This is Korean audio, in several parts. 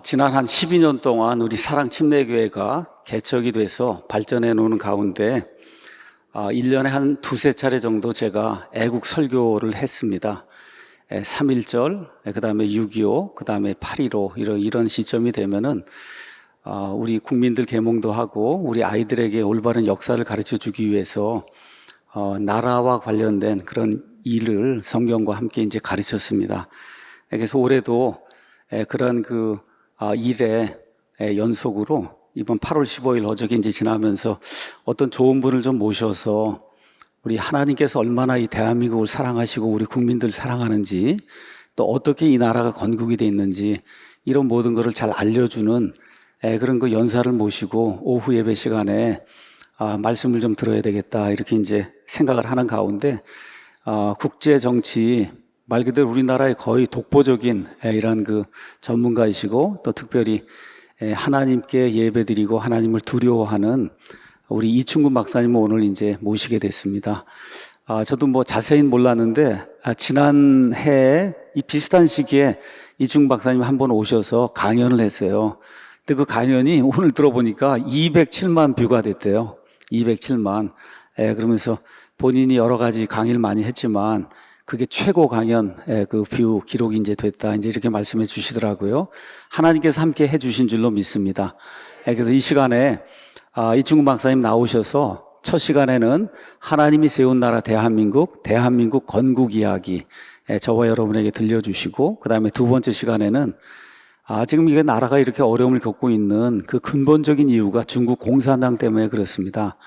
지난 한 12년 동안 우리 사랑침례교회가 개척이 돼서 발전해 놓는 가운데 1년에 한 두세 차례 정도 제가 애국 설교를 했습니다. 3.1절, 그 다음에 6.25, 그 다음에 8.15 이런 시점이 되면은 우리 국민들 계몽도 하고 우리 아이들에게 올바른 역사를 가르쳐 주기 위해서 나라와 관련된 그런 일을 성경과 함께 이제 가르쳤습니다. 그래서 올해도 그런 일의 연속으로 이번 8월 15일 어저께 이제 지나면서 어떤 좋은 분을 좀 모셔서 우리 하나님께서 얼마나 이 대한민국을 사랑하시고 우리 국민들 사랑하는지 또 어떻게 이 나라가 건국이 돼 있는지 이런 모든 것을 잘 알려주는 그런 연사를 모시고 오후 예배 시간에 말씀을 좀 들어야 되겠다 이렇게 이제 생각을 하는 가운데 국제 정치 말 그대로 우리나라의 거의 독보적인 이런 전문가이시고 또 특별히 하나님께 예배드리고 하나님을 두려워하는 우리 이충근 박사님을 오늘 이제 모시게 됐습니다. 저도 뭐 자세히는 몰랐는데 지난해 이 비슷한 시기에 이충근 박사님 한 번 오셔서 강연을 했어요. 근데 그 강연이 오늘 들어보니까 207만 뷰가 됐대요. 207만. 그러면서 본인이 여러 가지 강의를 많이 했지만 그게 최고 강연 뷰 기록이 이제 됐다. 이제 이렇게 말씀해 주시더라고요. 하나님께서 함께 해 주신 줄로 믿습니다. 그래서 이 시간에 이충근 박사님 나오셔서 첫 시간에는 하나님이 세운 나라 대한민국 건국 이야기 저와 여러분에게 들려주시고 그 다음에 두 번째 시간에는 지금 이게 나라가 이렇게 어려움을 겪고 있는 그 근본적인 이유가 중국 공산당 때문에 그렇습니다.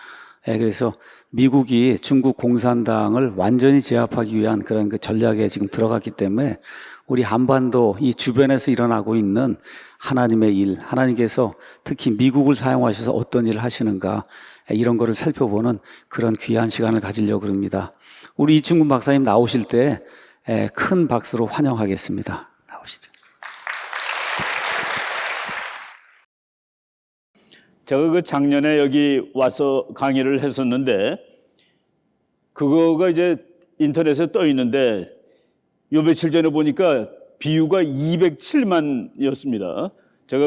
그래서 미국이 중국 공산당을 완전히 제압하기 위한 그런 전략에 지금 들어갔기 때문에 우리 한반도 이 주변에서 일어나고 있는 하나님의 일, 하나님께서 특히 미국을 사용하셔서 어떤 일을 하시는가 이런 거를 살펴보는 그런 귀한 시간을 가지려고 합니다. 우리 이충근 박사님 나오실 때 큰 박수로 환영하겠습니다. 나오시죠. 제가 작년에 여기 와서 강의를 했었는데 그거가 이제 인터넷에 떠 있는데 요 며칠 전에 보니까 뷰가 207만이었습니다. 제가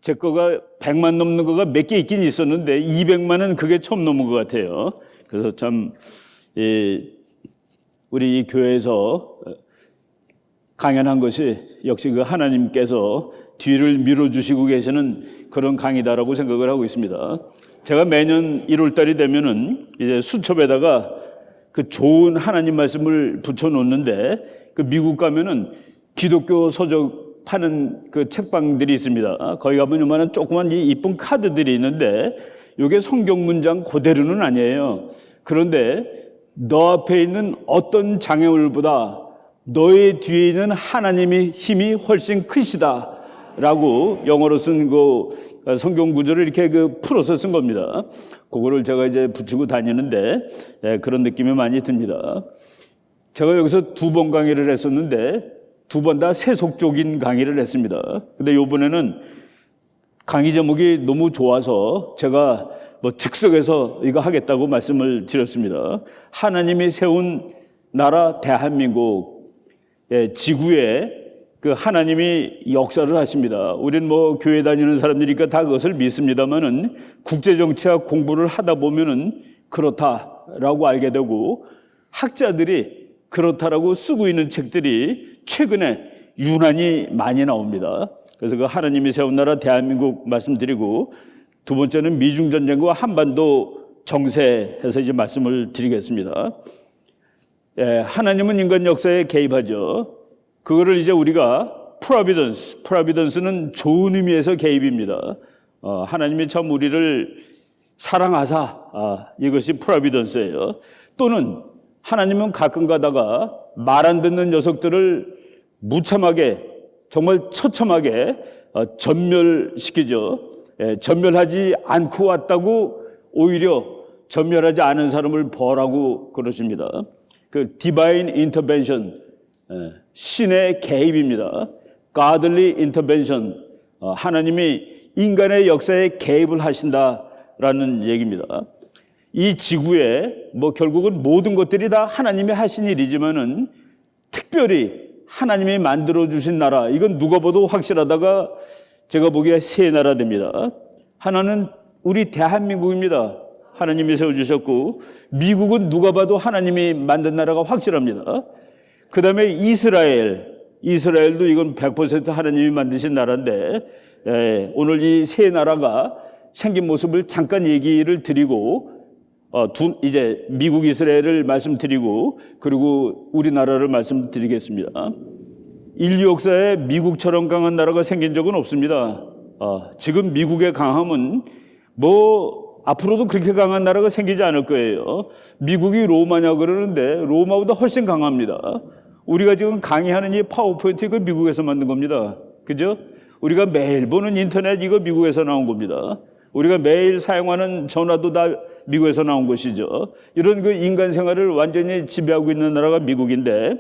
제 거가 100만 넘는 거가 몇 개 있긴 있었는데 200만은 그게 처음 넘은 것 같아요. 그래서 참 우리 이 교회에서 강연한 것이 역시 하나님께서 뒤를 밀어주시고 계시는 그런 강의다라고 생각을 하고 있습니다. 제가 매년 1월 달이 되면은 이제 수첩에다가 좋은 하나님 말씀을 붙여놓는데 미국 가면은 기독교 서적 파는 책방들이 있습니다. 거기 가면 요만한 조그만 이쁜 카드들이 있는데 이게 성경 문장 그대로는 아니에요. 그런데 너 앞에 있는 어떤 장애물보다 너의 뒤에 있는 하나님의 힘이 훨씬 크시다 라고 영어로 쓴 성경 구절을 이렇게 풀어서 쓴 겁니다. 그거를 제가 이제 붙이고 다니는데 그런 느낌이 많이 듭니다. 제가 여기서 2번 강의를 했었는데 2번 다 세속적인 강의를 했습니다. 근데 이번에는 강의 제목이 너무 좋아서 제가 즉석에서 이거 하겠다고 말씀을 드렸습니다. 하나님이 세운 나라 대한민국 지구에 하나님이 역사를 하십니다. 우린 교회 다니는 사람들이니까 다 그것을 믿습니다만은 국제정치학 공부를 하다 보면은 그렇다라고 알게 되고 학자들이 그렇다라고 쓰고 있는 책들이 최근에 유난히 많이 나옵니다. 그래서 하나님이 세운 나라 대한민국 말씀드리고 두 번째는 미중전쟁과 한반도 정세해서 이제 말씀을 드리겠습니다. 하나님은 인간 역사에 개입하죠. 그거를 이제 우리가 providence는 좋은 의미에서 개입입니다. 하나님이 참 우리를 사랑하사 이것이 providence예요. 또는 하나님은 가끔 가다가 말 안 듣는 녀석들을 무참하게 정말 처참하게 전멸시키죠. 전멸하지 않고 왔다고 오히려 전멸하지 않은 사람을 벌하고 그러십니다. divine intervention 신의 개입입니다. Godly intervention 하나님이 인간의 역사에 개입을 하신다라는 얘기입니다. 이 지구에 결국은 모든 것들이 다 하나님이 하신 일이지만은 특별히 하나님이 만들어주신 나라, 이건 누가 봐도 확실하다가 제가 보기에 세 나라 됩니다. 하나는 우리 대한민국입니다. 하나님이 세워주셨고, 미국은 누가 봐도 하나님이 만든 나라가 확실합니다. 그 다음에 이스라엘도 이건 100% 하나님이 만드신 나라인데, 오늘 이 세 나라가 생긴 모습을 잠깐 얘기를 드리고, 이제 미국, 이스라엘을 말씀드리고, 그리고 우리나라를 말씀드리겠습니다. 인류 역사에 미국처럼 강한 나라가 생긴 적은 없습니다. 지금 미국의 강함은 앞으로도 그렇게 강한 나라가 생기지 않을 거예요. 미국이 로마냐 그러는데 로마보다 훨씬 강합니다. 우리가 지금 강의하는 이 파워포인트 이거 미국에서 만든 겁니다. 그죠? 우리가 매일 보는 인터넷 이거 미국에서 나온 겁니다. 우리가 매일 사용하는 전화도 다 미국에서 나온 것이죠. 이런 그 인간 생활을 완전히 지배하고 있는 나라가 미국인데,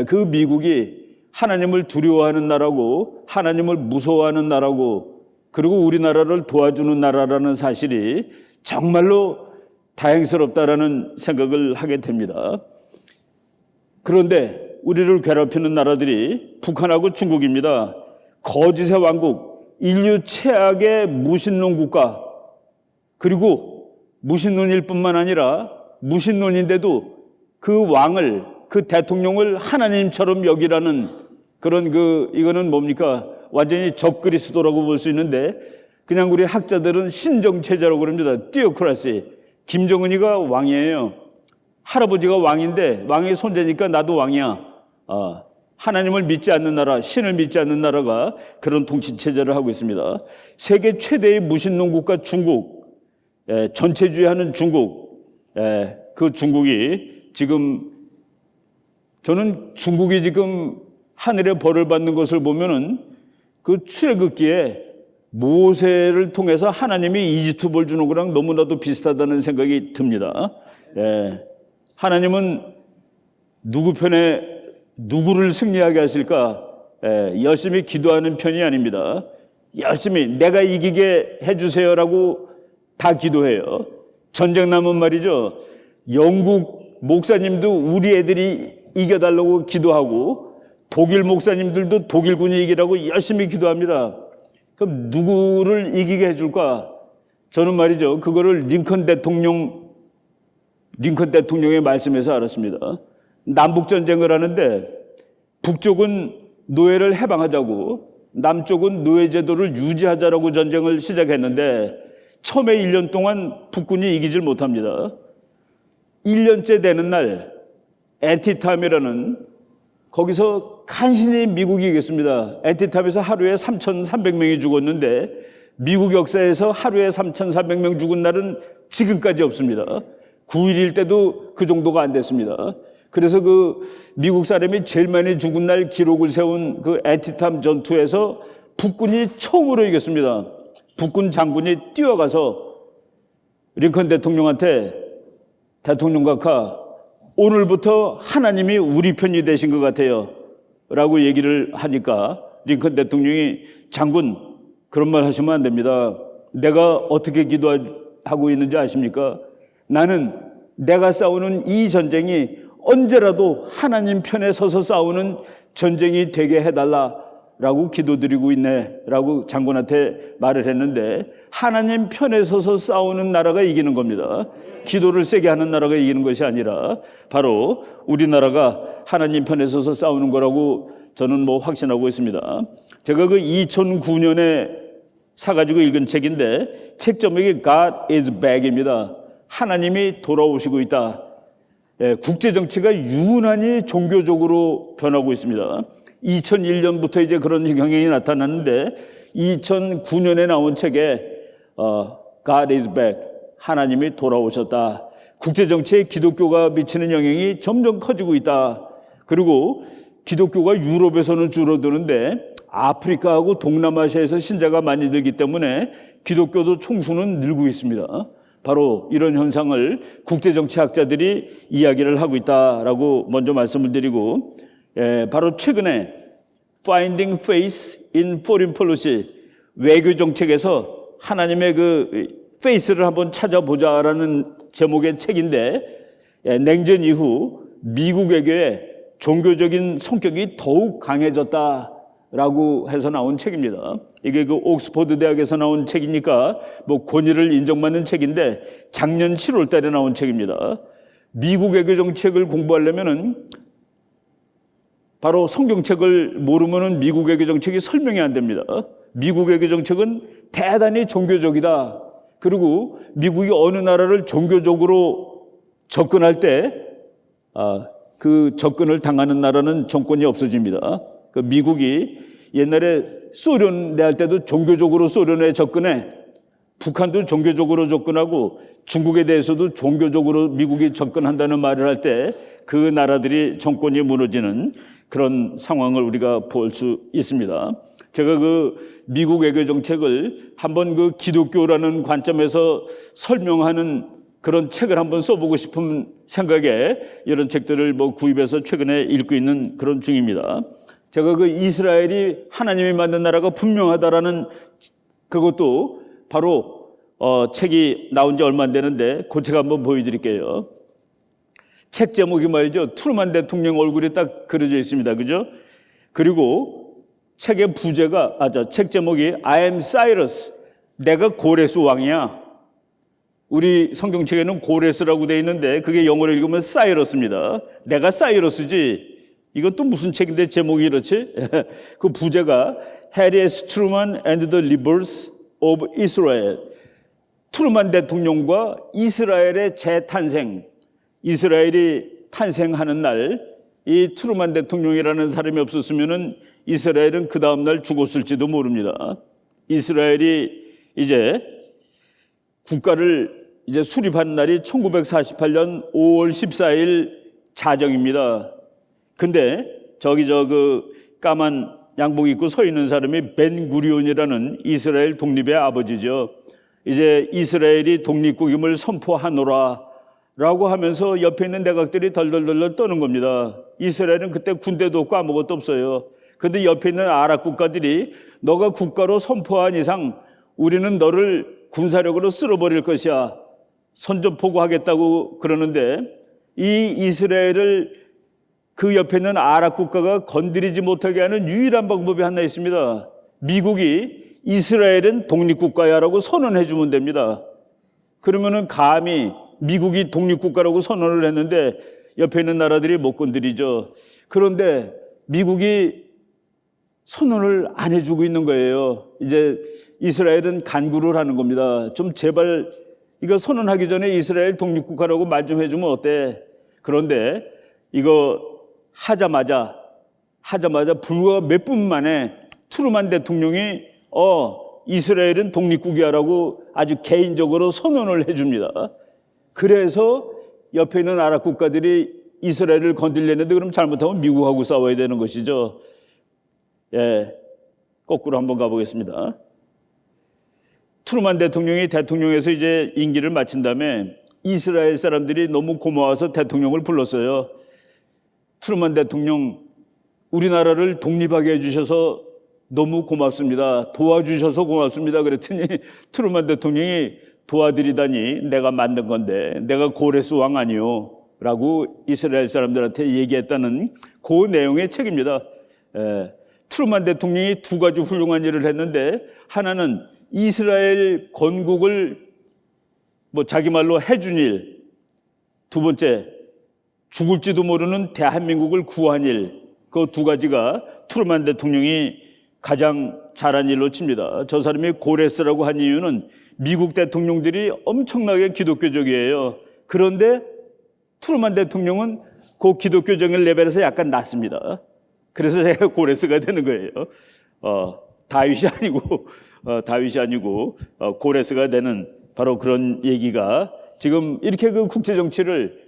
그 미국이 하나님을 두려워하는 나라고, 하나님을 무서워하는 나라고, 그리고 우리나라를 도와주는 나라라는 사실이 정말로 다행스럽다라는 생각을 하게 됩니다. 그런데 우리를 괴롭히는 나라들이 북한하고 중국입니다. 거짓의 왕국, 인류 최악의 무신론 국가, 그리고 무신론일 뿐만 아니라 무신론인데도 그 왕을, 그 대통령을 하나님처럼 여기라는 그런 이거는 뭡니까? 완전히 적그리스도라고 볼 수 있는데, 그냥 우리 학자들은 신정체제라고 그럽니다. 티오크라시. 김정은이가 왕이에요. 할아버지가 왕인데 왕의 손자니까 나도 왕이야. 하나님을 믿지 않는 나라, 신을 믿지 않는 나라가 그런 통치체제를 하고 있습니다. 세계 최대의 무신론 국가 중국, 전체주의하는 중국, 그 중국이 지금, 저는 중국이 지금 하늘의 벌을 받는 것을 보면은 그 출애굽기에 모세를 통해서 하나님이 이집트 벌 주는 거랑 너무나도 비슷하다는 생각이 듭니다. 하나님은 누구 편에 누구를 승리하게 하실까? 열심히 기도하는 편이 아닙니다. 열심히 내가 이기게 해주세요라고 다 기도해요. 전쟁 나면 말이죠. 영국 목사님도 우리 애들이 이겨달라고 기도하고, 독일 목사님들도 독일군이 이기라고 열심히 기도합니다. 그럼 누구를 이기게 해줄까? 저는 말이죠. 그거를 링컨 대통령의 말씀에서 알았습니다. 남북전쟁을 하는데 북쪽은 노예를 해방하자고, 남쪽은 노예제도를 유지하자라고 전쟁을 시작했는데 처음에 1년 동안 북군이 이기질 못합니다. 1년째 되는 날 엔티탐이라는, 거기서 간신히 미국이 이겼습니다. 엔티탐에서 하루에 3,300명이 죽었는데 미국 역사에서 하루에 3,400명 죽은 날은 지금까지 없습니다. 9.11 때도 그 정도가 안 됐습니다. 그래서 그 미국 사람이 제일 많이 죽은 날 기록을 세운 그 엔티탐 전투에서 북군이 처음으로 이겼습니다. 북군 장군이 뛰어가서 링컨 대통령한테, 대통령 각하, 오늘부터 하나님이 우리 편이 되신 것 같아요 라고 얘기를 하니까 링컨 대통령이, 장군 그런 말 하시면 안 됩니다. 내가 어떻게 기도하고 있는지 아십니까? 나는 내가 싸우는 이 전쟁이 언제라도 하나님 편에 서서 싸우는 전쟁이 되게 해달라라고 기도드리고 있네 라고 장군한테 말을 했는데, 하나님 편에 서서 싸우는 나라가 이기는 겁니다. 기도를 세게 하는 나라가 이기는 것이 아니라 바로 우리나라가 하나님 편에 서서 싸우는 거라고 저는 확신하고 있습니다. 제가 그 2009년에 사가지고 읽은 책인데 책 제목이 God is back입니다. 하나님이 돌아오시고 있다. 국제 정치가 유난히 종교적으로 변하고 있습니다. 2001년부터 이제 그런 경향이 나타났는데 2009년에 나온 책에 God is back, 하나님이 돌아오셨다. 국제 정치에 기독교가 미치는 영향이 점점 커지고 있다. 그리고 기독교가 유럽에서는 줄어드는데 아프리카하고 동남아시아에서 신자가 많이 들기 때문에 기독교도 총수는 늘고 있습니다. 바로 이런 현상을 국제정치학자들이 이야기를 하고 있다라고 먼저 말씀을 드리고, 바로 최근에 Finding Faith in Foreign Policy, 외교 정책에서 하나님의 그 페이스를 한번 찾아보자라는 제목의 책인데, 냉전 이후 미국 외교에 종교적인 성격이 더욱 강해졌다라고 해서 나온 책입니다. 이게 그 옥스퍼드 대학에서 나온 책이니까 뭐 권위를 인정받는 책인데 작년 7월 달에 나온 책입니다. 미국 외교 정책을 공부하려면은 바로 성경책을 모르면은 미국 외교 정책이 설명이 안 됩니다. 미국 외교 정책은 대단히 종교적이다. 그리고 미국이 어느 나라를 종교적으로 접근할 때 그 접근을 당하는 나라는 정권이 없어집니다. 그 미국이 옛날에 소련 내할 때도 종교적으로 소련에 접근해, 북한도 종교적으로 접근하고 중국에 대해서도 종교적으로 미국이 접근한다는 말을 할 때 그 나라들이 정권이 무너지는 그런 상황을 우리가 볼 수 있습니다. 제가 그 미국 외교 정책을 한번 그 기독교라는 관점에서 설명하는 그런 책을 한번 써보고 싶은 생각에 이런 책들을 뭐 구입해서 최근에 읽고 있는 그런 중입니다. 제가 그 이스라엘이 하나님이 만든 나라가 분명하다라는 그것도 바로 책이 나온 지 얼마 안 되는데 그 책 한번 보여드릴게요. 책 제목이 말이죠. 트루만 대통령 얼굴이 딱 그려져 있습니다. 그죠? 그리고 책의 부제가, 책 제목이 I am Cyrus. 내가 고레스 왕이야. 우리 성경책에는 고레스라고 되어 있는데 그게 영어로 읽으면 사이러스입니다. 내가 사이러스지. 이건 또 무슨 책인데 제목이 이렇지? 그 부제가 Harry S. Truman and the Rebirth of Israel. 트루만 대통령과 이스라엘의 재탄생. 이스라엘이 탄생하는 날, 이 트루만 대통령이라는 사람이 없었으면은 이스라엘은 그 다음 날 죽었을지도 모릅니다. 이스라엘이 이제 국가를 이제 수립한 날이 1948년 5월 14일 자정입니다. 근데 그 까만 양복 입고 서 있는 사람이 벤 구리온이라는 이스라엘 독립의 아버지죠. 이제 이스라엘이 독립국임을 선포하노라 라고 하면서 옆에 있는 내각들이 덜덜덜 떠는 겁니다. 이스라엘은 그때 군대도 없고 아무것도 없어요. 그런데 옆에 있는 아랍 국가들이 너가 국가로 선포한 이상 우리는 너를 군사력으로 쓸어버릴 것이야. 선전포고하겠다고 그러는데 이 이스라엘을 그 옆에 있는 아랍 국가가 건드리지 못하게 하는 유일한 방법이 하나 있습니다. 미국이 이스라엘은 독립국가야라고 선언해 주면 됩니다. 그러면은 감히 미국이 독립국가라고 선언을 했는데 옆에 있는 나라들이 못 건드리죠. 그런데 미국이 선언을 안 해주고 있는 거예요. 이제 이스라엘은 간구를 하는 겁니다. 좀 제발 이거 선언하기 전에 이스라엘 독립국가라고 말 좀 해주면 어때? 그런데 이거 하자마자 불과 몇 분 만에 트루만 대통령이 이스라엘은 독립국이야라고 아주 개인적으로 선언을 해줍니다. 그래서 옆에 있는 아랍 국가들이 이스라엘을 건들려는데 그럼 잘못하면 미국하고 싸워야 되는 것이죠. 예, 거꾸로 한번 가보겠습니다. 트루만 대통령이 대통령에서 이제 임기를 마친 다음에 이스라엘 사람들이 너무 고마워서 대통령을 불렀어요. 트루만 대통령, 우리나라를 독립하게 해주셔서 너무 고맙습니다. 도와주셔서 고맙습니다. 그랬더니 트루만 대통령이 도와드리다니 내가 만든 건데 내가 고레스 왕 아니요 라고 이스라엘 사람들한테 얘기했다는 그 내용의 책입니다. 트루만 대통령이 두 가지 훌륭한 일을 했는데 하나는 이스라엘 건국을 자기 말로 해준 일, 두 번째 죽을지도 모르는 대한민국을 구한 일, 그 두 가지가 트루만 대통령이 가장 잘한 일로 칩니다. 저 사람이 고레스라고 한 이유는 미국 대통령들이 엄청나게 기독교적이에요. 그런데 트루만 대통령은 그 기독교적인 레벨에서 약간 낮습니다. 그래서 제가 고레스가 되는 거예요. 다윗이 아니고 고레스가 되는 바로 그런 얘기가 지금 이렇게 그 국제 정치를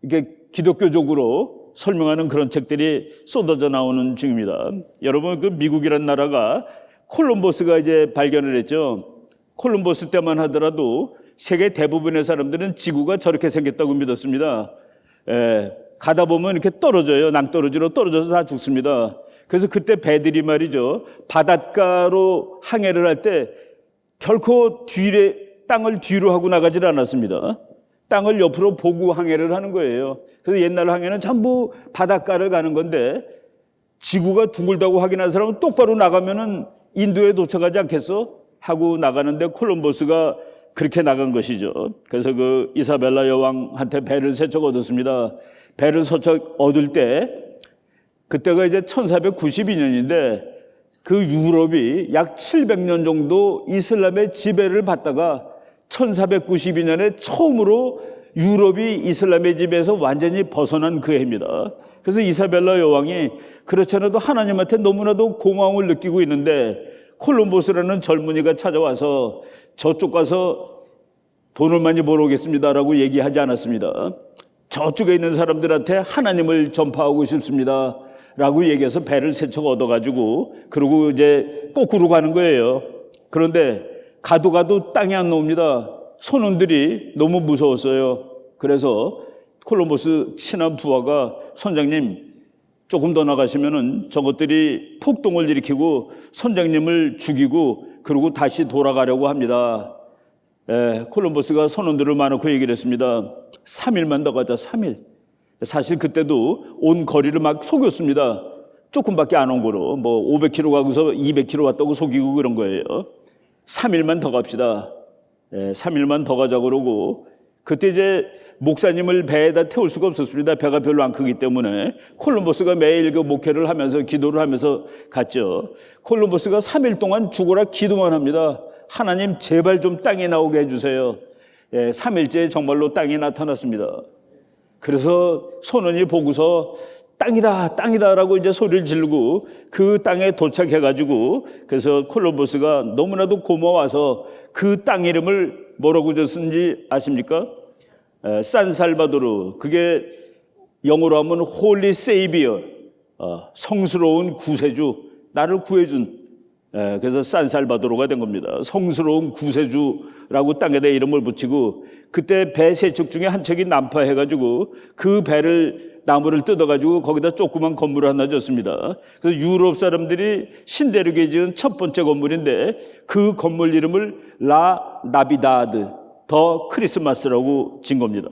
이렇게 기독교적으로 설명하는 그런 책들이 쏟아져 나오는 중입니다. 여러분, 그 미국이라는 나라가 콜럼버스가 이제 발견을 했죠. 콜럼버스 때만 하더라도 세계 대부분의 사람들은 지구가 저렇게 생겼다고 믿었습니다. 가다 보면 이렇게 떨어져요. 낭떠러지로 떨어져서 다 죽습니다. 그래서 그때 배들이 말이죠, 바닷가로 항해를 할 때 결코 땅을 뒤로 하고 나가질 않았습니다. 땅을 옆으로 보고 항해를 하는 거예요. 그래서 옛날 항해는 전부 바닷가를 가는 건데 지구가 둥글다고 확인한 사람은 똑바로 나가면은 인도에 도착하지 않겠어? 하고 나가는데 콜럼버스가 그렇게 나간 것이죠. 그래서 그 이사벨라 여왕한테 배를 세척 얻었습니다. 배를 세척 얻을 때 그때가 이제 1492년인데 그 유럽이 약 700년 정도 이슬람의 지배를 받다가 1492년에 처음으로 유럽이 이슬람의 지배에서 완전히 벗어난 그 해입니다. 그래서 이사벨라 여왕이 그렇지 않아도 하나님한테 너무나도 고마움을 느끼고 있는데 콜럼버스라는 젊은이가 찾아와서 저쪽 가서 돈을 많이 벌어오겠습니다라고 얘기하지 않았습니다. 저쪽에 있는 사람들한테 하나님을 전파하고 싶습니다 라고 얘기해서 배를 세척 얻어가지고 그러고 이제 거꾸로 가는 거예요. 그런데 가도 땅이 안 나옵니다. 선원들이 너무 무서웠어요. 그래서 콜럼버스 친한 부하가 선장님 조금 더 나가시면은 저것들이 폭동을 일으키고 선장님을 죽이고 그러고 다시 돌아가려고 합니다. 콜럼버스가 선원들을 많고 얘기를 했습니다. 3일만 더 가자. 3일. 사실 그때도 온 거리를 막 속였습니다. 조금밖에 안 온 거로 뭐 500km 가고서 200km 왔다고 속이고 그런 거예요. 3일만 더 갑시다. 3일만 더 가자 그러고 그때 이제 목사님을 배에다 태울 수가 없었습니다. 배가 별로 안 크기 때문에 콜럼버스가 매일 그 목회를 하면서 기도를 하면서 갔죠. 콜럼버스가 3일 동안 죽어라 기도만 합니다. 하나님 제발 좀 땅에 나오게 해주세요. 3일째 정말로 땅이 나타났습니다. 그래서 선원이 보고서 땅이다 땅이다라고 이제 소리를 지르고 그 땅에 도착해가지고 그래서 콜럼버스가 너무나도 고마워서 그 땅 이름을 뭐라고 줬는지 아십니까? 산살바도르. 그게 영어로 하면 홀리 세이비어, 성스러운 구세주, 나를 구해준. 그래서 산살바도르가 된 겁니다. 성스러운 구세주라고 땅에다 이름을 붙이고 그때 배 세 척 중에 한 척이 난파해가지고 그 배를 나무를 뜯어가지고 거기다 조그만 건물을 하나 졌습니다. 그래서 유럽 사람들이 신대륙에 지은 첫 번째 건물인데 그 건물 이름을 라 나비다드, 더 크리스마스라고 진 겁니다.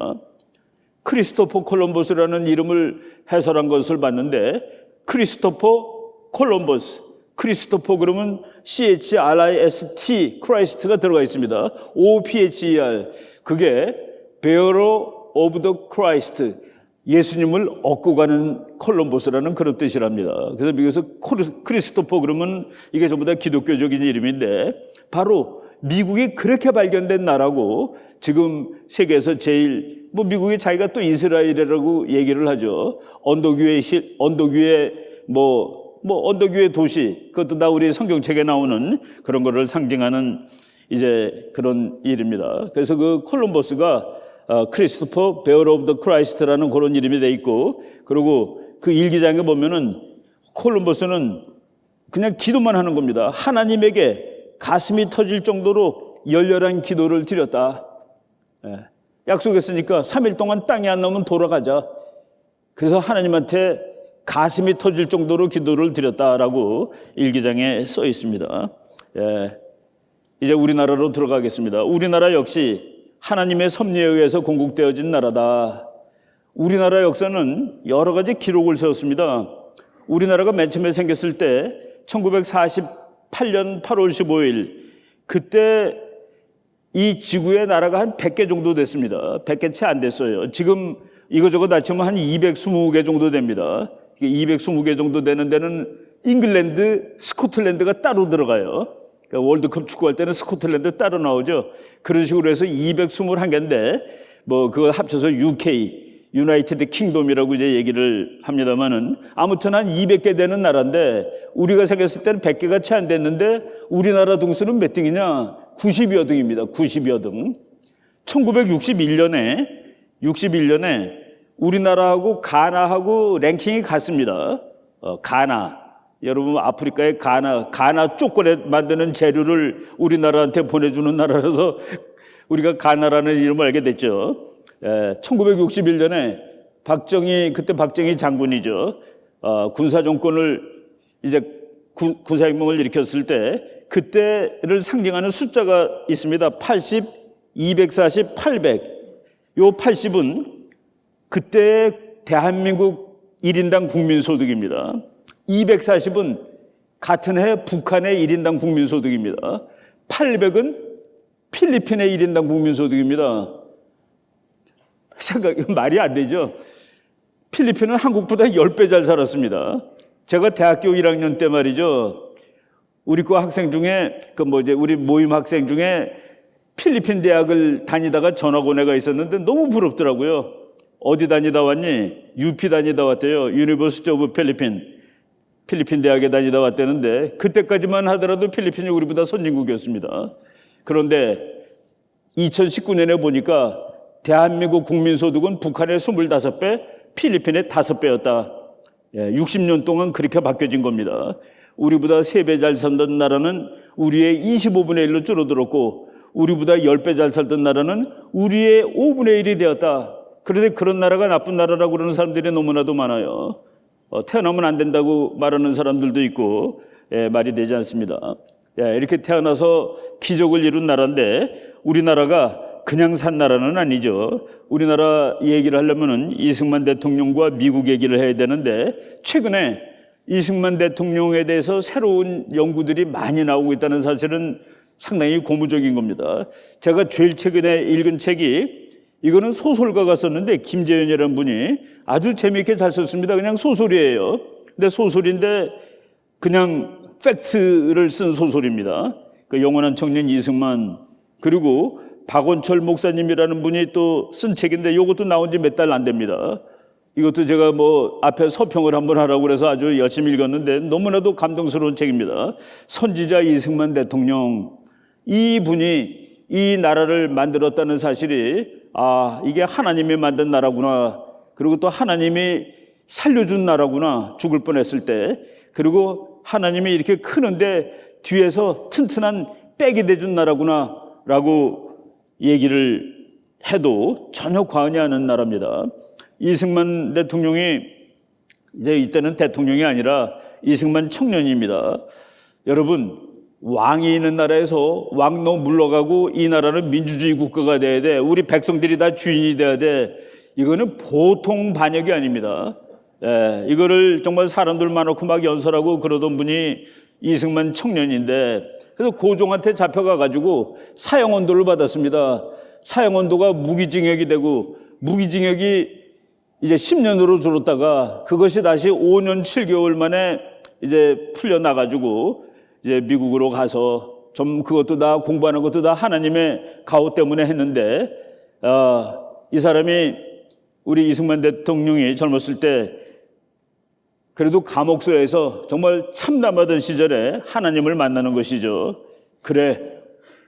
크리스토퍼 콜럼버스라는 이름을 해설한 것을 봤는데 크리스토퍼 콜럼버스, 크리스토퍼 그러면 CHRIST, 크라이스트가 들어가 있습니다. OPHER, 그게 Bearer of the Christ, 예수님을 얻고 가는 콜럼버스라는 그런 뜻이랍니다. 그래서 미국에서 크리스토퍼 그러면 이게 전부 다 기독교적인 이름인데 바로 미국이 그렇게 발견된 나라고 지금 세계에서 제일 미국이 자기가 또 이스라엘이라고 얘기를 하죠. 언덕 위에 언덕 위의 도시, 그것도 다 우리 성경책에 나오는 그런 거를 상징하는 이제 그런 일입니다. 그래서 그 콜럼버스가 크리스토퍼 베어러 오브 더 크라이스트라는 그런 이름이 돼 있고, 그리고 그 일기장에 보면은 콜럼버스는 그냥 기도만 하는 겁니다. 하나님에게 가슴이 터질 정도로 열렬한 기도를 드렸다. 약속했으니까 3일 동안 땅이 안 나오면 돌아가자. 그래서 하나님한테 가슴이 터질 정도로 기도를 드렸다라고 일기장에 써 있습니다. 이제 우리나라로 들어가겠습니다. 우리나라 역시 하나님의 섭리에 의해서 건국되어진 나라다. 우리나라 역사는 여러 가지 기록을 세웠습니다. 우리나라가 맨 처음에 생겼을 때 1948년 8월 15일 그때 이 지구의 나라가 한 100개 정도 됐습니다. 100개 채 안 됐어요. 지금 이거저거 낮추면 한 220개 정도 됩니다. 220개 정도 되는 데는 잉글랜드, 스코틀랜드가 따로 들어가요. 그러니까 월드컵 축구할 때는 스코틀랜드 따로 나오죠. 그런 식으로 해서 221개인데 그거 합쳐서 UK, 유나이티드 킹덤이라고 이제 얘기를 합니다만은 아무튼 한 200개 되는 나라인데 우리가 생겼을 때는 100개가 채 안 됐는데 우리나라 등수는 몇 등이냐? 90여 등입니다. 90여 등. 1961년에 우리나라하고 가나하고 랭킹이 같습니다. 가나. 여러분 아프리카의 가나 초콜릿 만드는 재료를 우리나라한테 보내주는 나라라서 우리가 가나라는 이름을 알게 됐죠. 1961년에 그때 박정희 장군이죠. 군사정권을 이제 군사혁명을 일으켰을 때 그때를 상징하는 숫자가 있습니다. 80, 240, 800. 요 80은 그때 대한민국 1인당 국민소득입니다. 240은 같은 해 북한의 1인당 국민소득입니다. 800은 필리핀의 1인당 국민소득입니다. 말이 안 되죠. 필리핀은 한국보다 10배 잘 살았습니다. 제가 대학교 1학년 때 말이죠. 우리 그 학생 중에 우리 모임 학생 중에 필리핀 대학을 다니다가 전학 온 애가 있었는데 너무 부럽더라고요. 어디 다니다 왔니? UP 다니다 왔대요. 유니버시티 오브 필리핀 대학에 다니다 왔다는데 그때까지만 하더라도 필리핀이 우리보다 선진국이었습니다. 그런데 2019년에 보니까 대한민국 국민소득은 북한의 25배, 필리핀의 5배였다. 60년 동안 그렇게 바뀌어진 겁니다. 우리보다 3배 잘 살던 나라는 우리의 25분의 1로 줄어들었고 우리보다 10배 잘 살던 나라는 우리의 5분의 1이 되었다. 그런데 그런 나라가 나쁜 나라라고 그러는 사람들이 너무나도 많아요. 태어나면 안 된다고 말하는 사람들도 있고 말이 되지 않습니다. 이렇게 태어나서 기적을 이룬 나라인데 우리나라가 그냥 산 나라는 아니죠. 우리나라 얘기를 하려면은 이승만 대통령과 미국 얘기를 해야 되는데 최근에 이승만 대통령에 대해서 새로운 연구들이 많이 나오고 있다는 사실은 상당히 고무적인 겁니다. 제가 제일 최근에 읽은 책이 이거는 소설가가 썼는데 김재현이라는 분이 아주 재미있게 잘 썼습니다. 그냥 소설이에요. 근데 소설인데 그냥 팩트를 쓴 소설입니다. 그 영원한 청년 이승만 그리고 박원철 목사님이라는 분이 또 쓴 책인데 이것도 나온 지 몇 달 안 됩니다. 이것도 제가 앞에 서평을 한번 하라고 그래서 아주 열심히 읽었는데 너무나도 감동스러운 책입니다. 선지자 이승만 대통령 이분이 이 나라를 만들었다는 사실이 이게 하나님이 만든 나라구나. 그리고 또 하나님이 살려준 나라구나. 죽을 뻔했을 때. 그리고 하나님이 이렇게 크는데 뒤에서 튼튼한 백이 돼준 나라구나 라고 얘기를 해도 전혀 과언이 않은 나라입니다. 이승만 대통령이 이제 이때는 대통령이 아니라 이승만 청년입니다. 여러분 왕이 있는 나라에서 왕노 물러가고 이 나라는 민주주의 국가가 돼야 돼. 우리 백성들이 다 주인이 돼야 돼. 이거는 보통 반역이 아닙니다. 이거를 정말 사람들 많고 막 연설하고 그러던 분이 이승만 청년인데 그래서 고종한테 잡혀가가지고 사형언도를 받았습니다. 사형언도가 무기징역이 되고 무기징역이 이제 10년으로 줄었다가 그것이 다시 5년 7개월 만에 이제 풀려나가지고 이제 미국으로 가서 좀 그것도 다 공부하는 것도 다 하나님의 가호 때문에 했는데 이 사람이 우리 이승만 대통령이 젊었을 때 그래도 감옥소에서 정말 참담하던 시절에 하나님을 만나는 것이죠. 그래,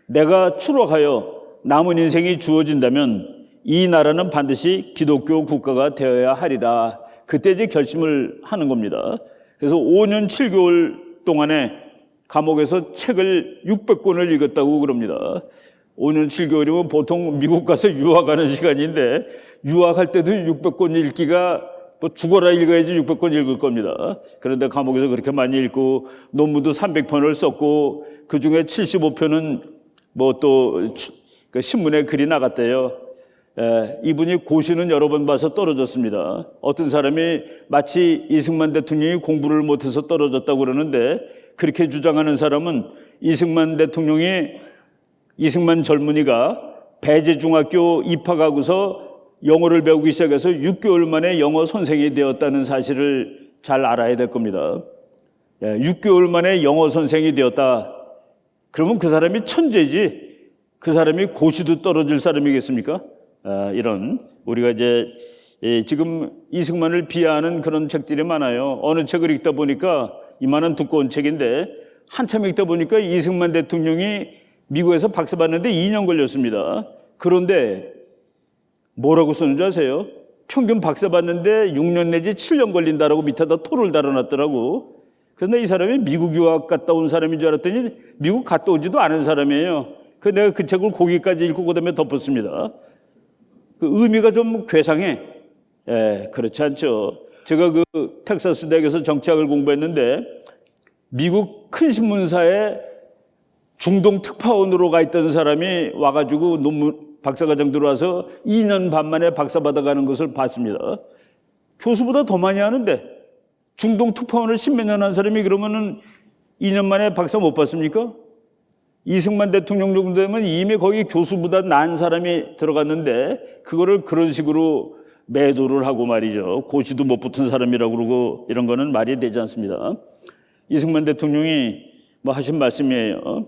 내가 추락하여 남은 인생이 주어진다면 이 나라는 반드시 기독교 국가가 되어야 하리라. 그때 이제 결심을 하는 겁니다. 그래서 5년 7개월 동안에 감옥에서 책을 600권을 읽었다고 그럽니다. 5년 7개월이면 보통 미국 가서 유학하는 시간인데 유학할 때도 600권 읽기가 죽어라 읽어야지 600권 읽을 겁니다. 그런데 감옥에서 그렇게 많이 읽고 논문도 300편을 썼고 그중에 75편은 또 신문에 글이 나갔대요. 이분이 고시는 여러 번 봐서 떨어졌습니다. 어떤 사람이 마치 이승만 대통령이 공부를 못해서 떨어졌다고 그러는데 그렇게 주장하는 사람은 이승만 젊은이가 배제중학교 입학하고서 영어를 배우기 시작해서 6개월 만에 영어 선생이 되었다는 사실을 잘 알아야 될 겁니다. 6개월 만에 영어 선생이 되었다. 그러면 그 사람이 천재지. 그 사람이 고시도 떨어질 사람이겠습니까? 이런 우리가 이제 지금 이승만을 비하하는 그런 책들이 많아요. 어느 책을 읽다 보니까 이만한 두꺼운 책인데 한참 읽다 보니까 이승만 대통령이 미국에서 박사 받는데 2년 걸렸습니다. 그런데 뭐라고 썼는지 아세요? 평균 박사 받는데 6년 내지 7년 걸린다라고 밑에다 토를 달아놨더라고. 그런데 이 사람이 미국 유학 갔다 온 사람인 줄 알았더니 미국 갔다 오지도 않은 사람이에요. 그래서 내가 그 책을 거기까지 읽고 그다음에 덮었습니다. 그 의미가 좀 괴상해. 그렇지 않죠. 제가 그 텍사스 대학에서 정치학을 공부했는데 미국 큰 신문사에 중동 특파원으로 가 있던 사람이 와가지고 논문 박사과정 들어와서 2년 반 만에 박사 받아가는 것을 봤습니다. 교수보다 더 많이 하는데 중동 특파원을 10몇 년 한 사람이 그러면은 2년 만에 박사 못 받습니까? 이승만 대통령 정도 되면 이미 거기 교수보다 나은 사람이 들어갔는데 그거를 그런 식으로 매도를 하고 말이죠. 고시도 못 붙은 사람이라고 그러고 이런 거는 말이 되지 않습니다. 이승만 대통령이 뭐 하신 말씀이에요.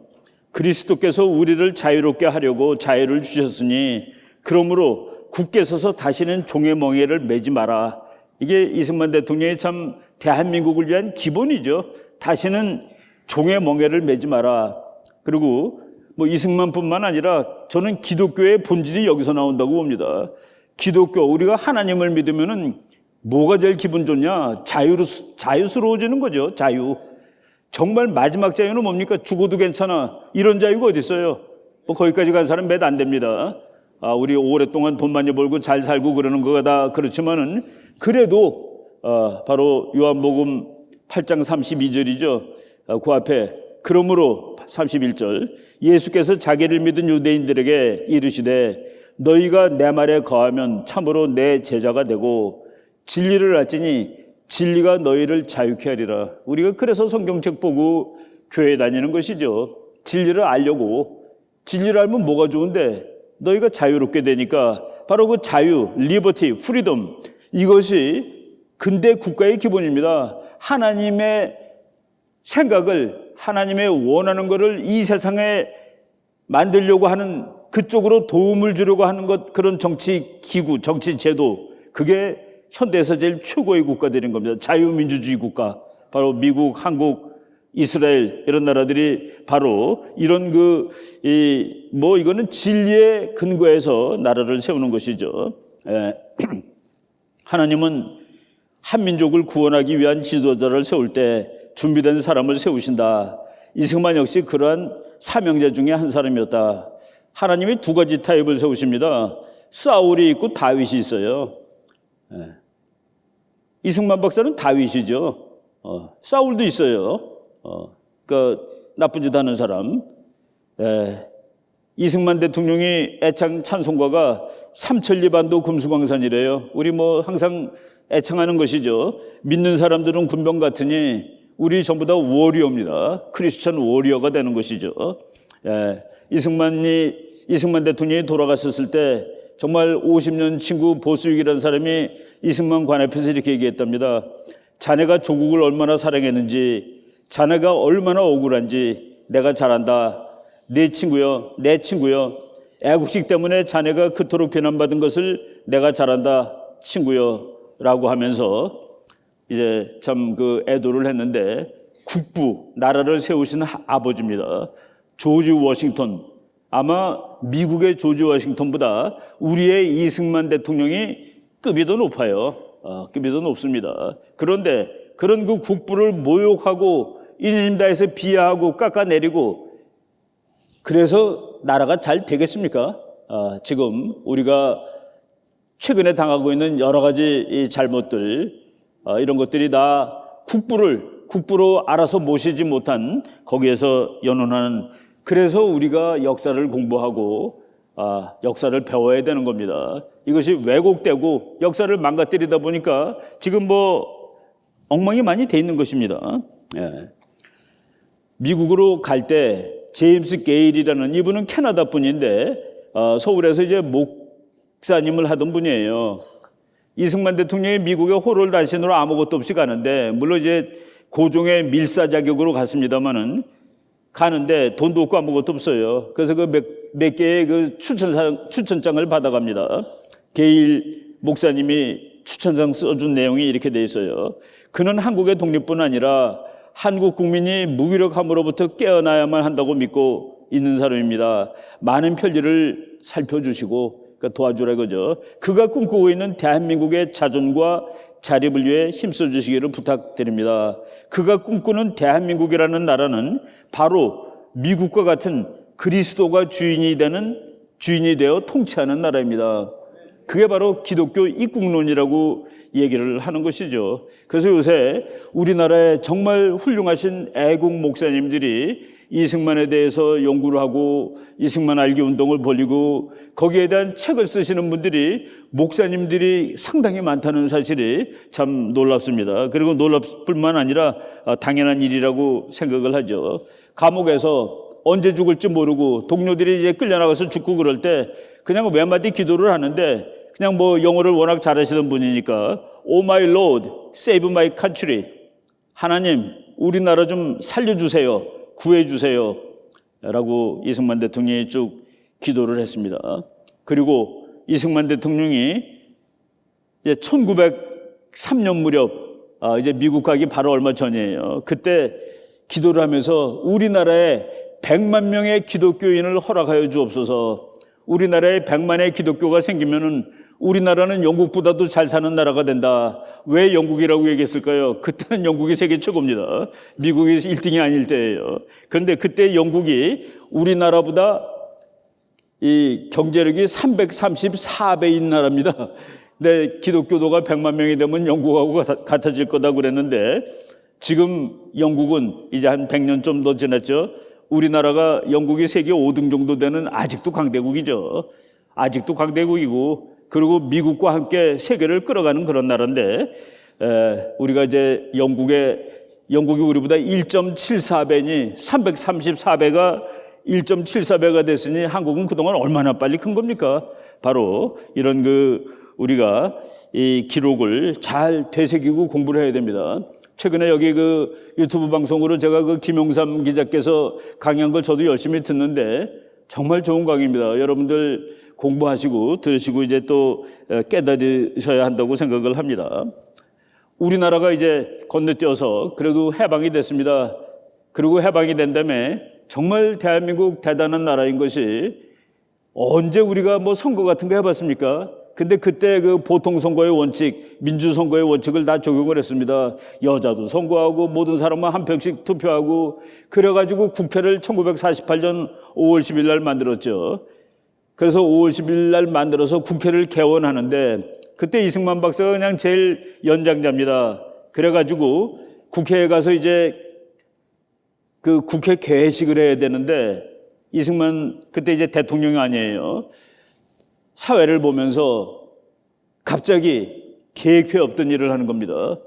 그리스도께서 우리를 자유롭게 하려고 자유를 주셨으니 그러므로 굳게 서서 다시는 종의 멍에를 매지 마라. 이게 이승만 대통령이 참 대한민국을 위한 기본이죠. 다시는 종의 멍에를 매지 마라. 그리고 뭐 이승만뿐만 아니라 저는 기독교의 본질이 여기서 나온다고 봅니다. 기독교, 우리가 하나님을 믿으면은 뭐가 제일 기분 좋냐? 자유스러워지는 거죠. 자유. 정말 마지막 자유는 뭡니까? 죽어도 괜찮아. 이런 자유가 어디 있어요? 뭐 거기까지 간 사람 몇 안 됩니다. 우리 오랫동안 돈 많이 벌고 잘 살고 그러는 거가 다 그렇지만은 그래도 바로 요한복음 8장 32절이죠. 그 앞에 그러므로 31절 예수께서 자기를 믿은 유대인들에게 이르시되 너희가 내 말에 거하면 참으로 내 제자가 되고 진리를 알지니 진리가 너희를 자유케 하리라. 우리가 그래서 성경책 보고 교회 다니는 것이죠. 진리를 알려고. 진리를 알면 뭐가 좋은데 너희가 자유롭게 되니까 바로 그 자유, 리버티, 프리덤 이것이 근대 국가의 기본입니다. 하나님의 생각을 하나님의 원하는 것을 이 세상에 만들려고 하는 그쪽으로 도움을 주려고 하는 것 그런 정치 기구, 정치 제도 그게 현대에서 제일 최고의 국가들인 겁니다. 자유민주주의 국가. 바로 미국, 한국, 이스라엘 이런 나라들이 바로 이런 이거는 진리의 근거에서 나라를 세우는 것이죠. 하나님은 한 민족을 구원하기 위한 지도자를 세울 때 준비된 사람을 세우신다. 이승만 역시 그러한 사명자 중에 한 사람이었다. 하나님이 두 가지 타입을 세우십니다. 사울이 있고 다윗이 있어요. 이승만 박사는 다윗이죠. 사울도 있어요. 그러니까 나쁜 짓 하는 사람. 이승만 대통령이 애창 찬송가가 삼천리반도 금수강산이래요. 우리 뭐 항상 애창하는 것이죠. 믿는 사람들은 군병 같으니 우리 전부 다 워리어입니다. 크리스천 워리어가 되는 것이죠. 이승만 대통령이 돌아갔었을 때 정말 50년 친구 보수익이라는 사람이 이승만 관 앞에서 이렇게 얘기했답니다. 자네가 조국을 얼마나 사랑했는지, 자네가 얼마나 억울한지 내가 잘 안다. 내 친구여. 애국식 때문에 자네가 그토록 비난받은 것을 내가 잘 안다. 친구여. 라고 하면서 이제 참 그 애도를 했는데 국부, 나라를 세우신 아버지입니다. 조지 워싱턴. 아마 미국의 조지 워싱턴보다 우리의 이승만 대통령이 급이 더 높아요. 급이 더 높습니다. 그런데 그런 그 국부를 모욕하고 이님 다해서 비하하고 깎아내리고 그래서 나라가 잘 되겠습니까? 지금 우리가 최근에 당하고 있는 여러 가지 이 잘못들 이런 것들이 다 국부로 알아서 모시지 못한 거기에서 연원하는 그래서 우리가 역사를 공부하고 역사를 배워야 되는 겁니다. 이것이 왜곡되고 역사를 망가뜨리다 보니까 지금 뭐 엉망이 많이 돼 있는 것입니다. 미국으로 갈 때 제임스 게일이라는 이분은 캐나다 분인데 서울에서 이제 목사님을 하던 분이에요. 이승만 대통령이 미국에 호롤 단신으로 아무것도 없이 가는데 물론 이제 고종의 밀사 자격으로 갔습니다만은 가는데 돈도 없고 아무것도 없어요. 그래서 그 몇 개의 그 추천장을 받아갑니다. 게일 목사님이 추천장 써준 내용이 이렇게 돼 있어요. 그는 한국의 독립뿐 아니라 한국 국민이 무기력함으로부터 깨어나야만 한다고 믿고 있는 사람입니다. 많은 편리를 살펴주시고 그러니까 도와주라 이거죠. 그가 꿈꾸고 있는 대한민국의 자존과 자립을 위해 힘써주시기를 부탁드립니다. 그가 꿈꾸는 대한민국이라는 나라는 바로 미국과 같은 그리스도가 주인이 되어 통치하는 나라입니다. 그게 바로 기독교 입국론이라고 얘기를 하는 것이죠. 그래서 요새 우리나라에 정말 훌륭하신 애국 목사님들이 이승만에 대해서 연구를 하고 이승만 알기 운동을 벌이고 거기에 대한 책을 쓰시는 분들이 목사님들이 상당히 많다는 사실이 참 놀랍습니다. 그리고 놀랍 뿐만 아니라 당연한 일이라고 생각을 하죠. 감옥에서 언제 죽을지 모르고 동료들이 이제 끌려나가서 죽고 그럴 때 그냥 외마디 기도를 하는데 그냥 뭐 영어를 워낙 잘하시던 분이니까 Oh my Lord, save my country. 하나님, 우리나라 좀 살려주세요. 구해주세요. 라고 이승만 대통령이 쭉 기도를 했습니다. 그리고 이승만 대통령이 이제 1903년 무렵, 이제 미국 가기 바로 얼마 전이에요. 그때 기도를 하면서 우리나라에 100만 명의 기독교인을 허락하여 주옵소서. 우리나라에 100만의 기독교가 생기면은 우리나라는 영국보다도 잘 사는 나라가 된다. 왜 영국이라고 얘기했을까요? 그때는 영국이 세계 최고입니다. 미국이 1등이 아닐 때예요. 그런데 그때 영국이 우리나라보다 이 경제력이 334배인 나라입니다. 근데 기독교도가 100만 명이 되면 영국하고 같아질 거다 그랬는데 지금 영국은 이제 한 100년 좀 더 지났죠. 우리나라가 영국이 세계 5등 정도 되는 아직도 강대국이죠. 아직도 강대국이고 그리고 미국과 함께 세계를 끌어가는 그런 나라인데 우리가 이제 영국이 우리보다 1.74배니 334배가 1.74배가 됐으니 한국은 그동안 얼마나 빨리 큰 겁니까? 바로 이런 우리가 이 기록을 잘 되새기고 공부를 해야 됩니다. 최근에 여기 유튜브 방송으로 제가 김용삼 기자께서 강의한 걸 저도 열심히 듣는데 정말 좋은 강의입니다. 여러분들 공부하시고 들으시고 이제 또 깨달으셔야 한다고 생각을 합니다. 우리나라가 이제 건너뛰어서 그래도 해방이 됐습니다. 그리고 해방이 된 다음에 정말 대한민국 대단한 나라인 것이 언제 우리가 뭐 선거 같은 거 해봤습니까? 근데 그때 보통선거의 원칙, 민주선거의 원칙을 다 적용을 했습니다. 여자도 선거하고 모든 사람은 한 표씩 투표하고 그래가지고 국회를 1948년 5월 10일 날 만들었죠. 그래서 5월 10일 날 만들어서 국회를 개원하는데 그때 이승만 박사가 그냥 제일 연장자입니다. 그래가지고 국회에 가서 이제 국회 개회식을 해야 되는데 이승만 그때 이제 대통령이 아니에요. 사회를 보면서 갑자기 계획표 없던 일을 하는 겁니다.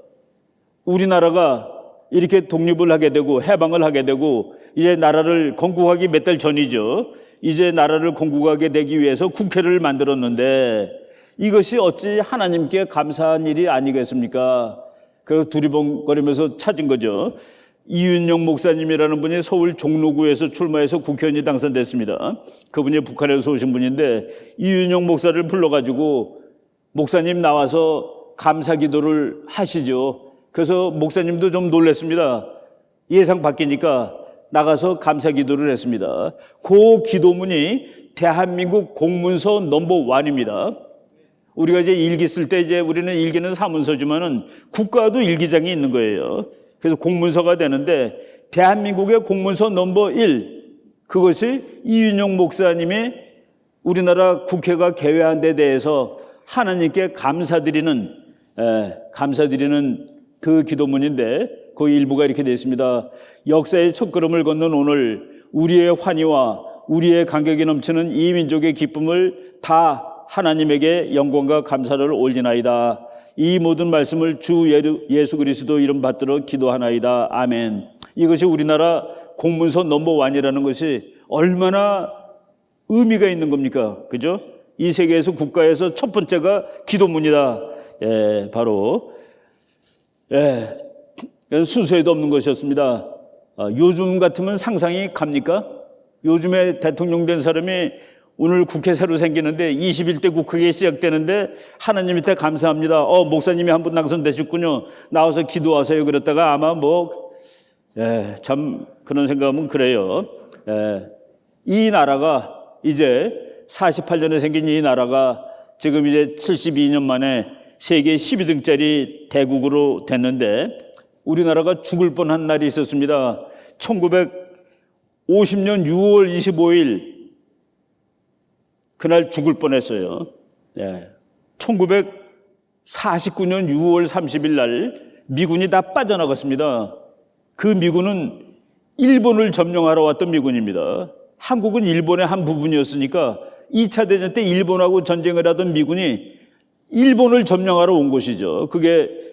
우리나라가 이렇게 독립을 하게 되고 해방을 하게 되고 이제 나라를 건국하기 몇 달 전이죠. 이제 나라를 건국하게 되기 위해서 국회를 만들었는데 이것이 어찌 하나님께 감사한 일이 아니겠습니까? 그래서 두리번거리면서 찾은 거죠. 이윤영 목사님이라는 분이 서울 종로구에서 출마해서 국회의원이 당선됐습니다. 그분이 북한에서 오신 분인데 이윤영 목사를 불러가지고 목사님 나와서 감사 기도를 하시죠. 그래서 목사님도 좀 놀랐습니다. 예상 바뀌니까 나가서 감사 기도를 했습니다. 그 기도문이 대한민국 공문서 넘버 1입니다. 우리가 이제 일기 쓸 때 이제 우리는 일기는 사문서지만은 국가도 일기장이 있는 거예요. 그래서 공문서가 되는데 대한민국의 공문서 넘버 1 그것이 이윤영 목사님이 우리나라 국회가 개회한 데 대해서 하나님께 감사드리는 그 기도문인데 그 일부가 이렇게 되어 있습니다. 역사의 첫걸음을 걷는 오늘 우리의 환희와 우리의 감격이 넘치는 이 민족의 기쁨을 다 하나님에게 영광과 감사를 올리나이다. 이 모든 말씀을 주 예수 그리스도 이름 받들어 기도하나이다. 아멘. 이것이 우리나라 공문서 넘버 1이라는 것이 얼마나 의미가 있는 겁니까? 그죠? 이 세계에서 국가에서 첫 번째가 기도문이다. 바로 순서에도 없는 것이었습니다. 요즘 같으면 상상이 갑니까? 요즘에 대통령 된 사람이 오늘 국회 새로 생기는데 21대 국회가 시작되는데 하나님 밑에 감사합니다. 목사님이 한 분 당선되셨군요. 나와서 기도하세요. 그랬다가 아마 참 그런 생각하면 그래요. 이 나라가 이제 48년에 생긴 이 나라가 지금 이제 72년 만에 세계 12등짜리 대국으로 됐는데 우리나라가 죽을 뻔한 날이 있었습니다. 1950년 6월 25일 그날 죽을 뻔했어요. 1949년 6월 30일 날 미군이 다 빠져나갔습니다. 그 미군은 일본을 점령하러 왔던 미군입니다. 한국은 일본의 한 부분이었으니까 2차 대전 때 일본하고 전쟁을 하던 미군이 일본을 점령하러 온 곳이죠.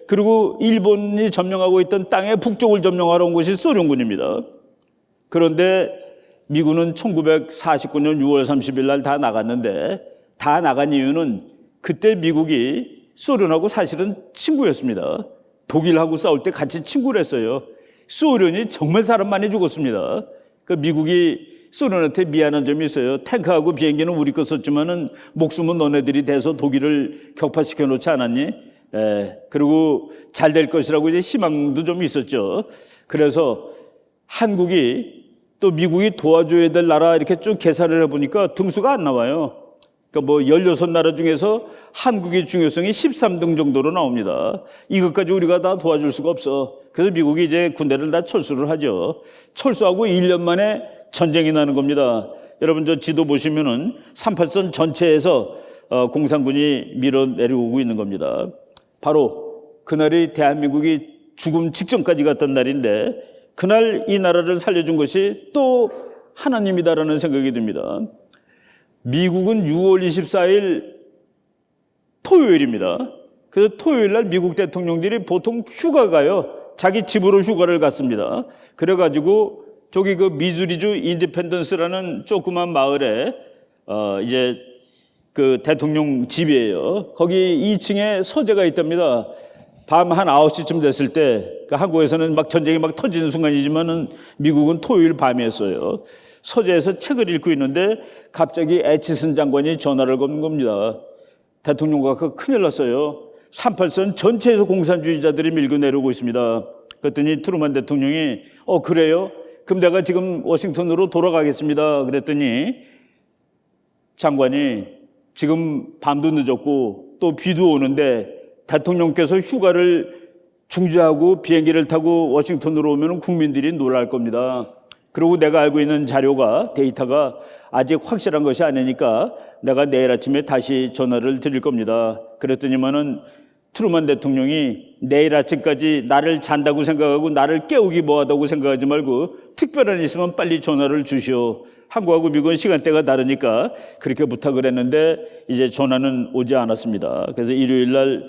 그리고 일본이 점령하고 있던 땅의 북쪽을 점령하러 온 곳이 소련군입니다. 그런데 미군은 1949년 6월 30일 날 다 나갔는데, 다 나간 이유는 그때 미국이 소련하고 사실은 친구였습니다. 독일하고 싸울 때 같이 친구를 했어요. 소련이 정말 사람 많이 죽었습니다. 그 미국이 소련한테 미안한 점이 있어요. 탱크하고 비행기는 우리 거 썼지만은 목숨은 너네들이 대서 독일을 격파시켜 놓지 않았니? 그리고 잘 될 것이라고 이제 희망도 좀 있었죠. 그래서 한국이 또 미국이 도와줘야 될 나라 이렇게 쭉 계산을 해보니까 등수가 안 나와요. 그러니까 뭐 16나라 중에서 한국의 중요성이 13등 정도로 나옵니다. 이것까지 우리가 다 도와줄 수가 없어. 그래서 미국이 이제 군대를 다 철수를 하죠. 철수하고 1년 만에 전쟁이 나는 겁니다. 여러분 저 지도 보시면은 38선 전체에서 공산군이 밀어내려오고 있는 겁니다. 바로 그날이 대한민국이 죽음 직전까지 갔던 날인데, 그날 이 나라를 살려준 것이 또 하나님이다라는 생각이 듭니다. 미국은 6월 24일 토요일입니다. 그래서 토요일 날 미국 대통령들이 보통 휴가 가요. 자기 집으로 휴가를 갔습니다. 그래가지고 저기 그 미주리주 인디펜던스라는 조그만 마을에 이제 그 대통령 집이에요. 거기 2층에 서재가 있답니다. 밤 한 9시쯤 됐을 때, 그 한국에서는 막 전쟁이 막 터지는 순간이지만은 미국은 토요일 밤이었어요. 서재에서 책을 읽고 있는데 갑자기 애치슨 장관이 전화를 거는 겁니다. 대통령과 큰일 났어요. 38선 전체에서 공산주의자들이 밀고 내려오고 있습니다. 그랬더니 트루만 대통령이 그래요? 그럼 내가 지금 워싱턴으로 돌아가겠습니다. 그랬더니 장관이 지금 밤도 늦었고 또 비도 오는데 대통령께서 휴가를 중지하고 비행기를 타고 워싱턴으로 오면 국민들이 놀랄 겁니다. 그리고 내가 알고 있는 자료가, 데이터가 아직 확실한 것이 아니니까 내가 내일 아침에 다시 전화를 드릴 겁니다. 그랬더니만은 트루만 대통령이 내일 아침까지 나를 잔다고 생각하고 나를 깨우기 뭐하다고 생각하지 말고 특별한 일 있으면 빨리 전화를 주시오. 한국하고 미국은 시간대가 다르니까 그렇게 부탁을 했는데 이제 전화는 오지 않았습니다. 그래서 일요일 날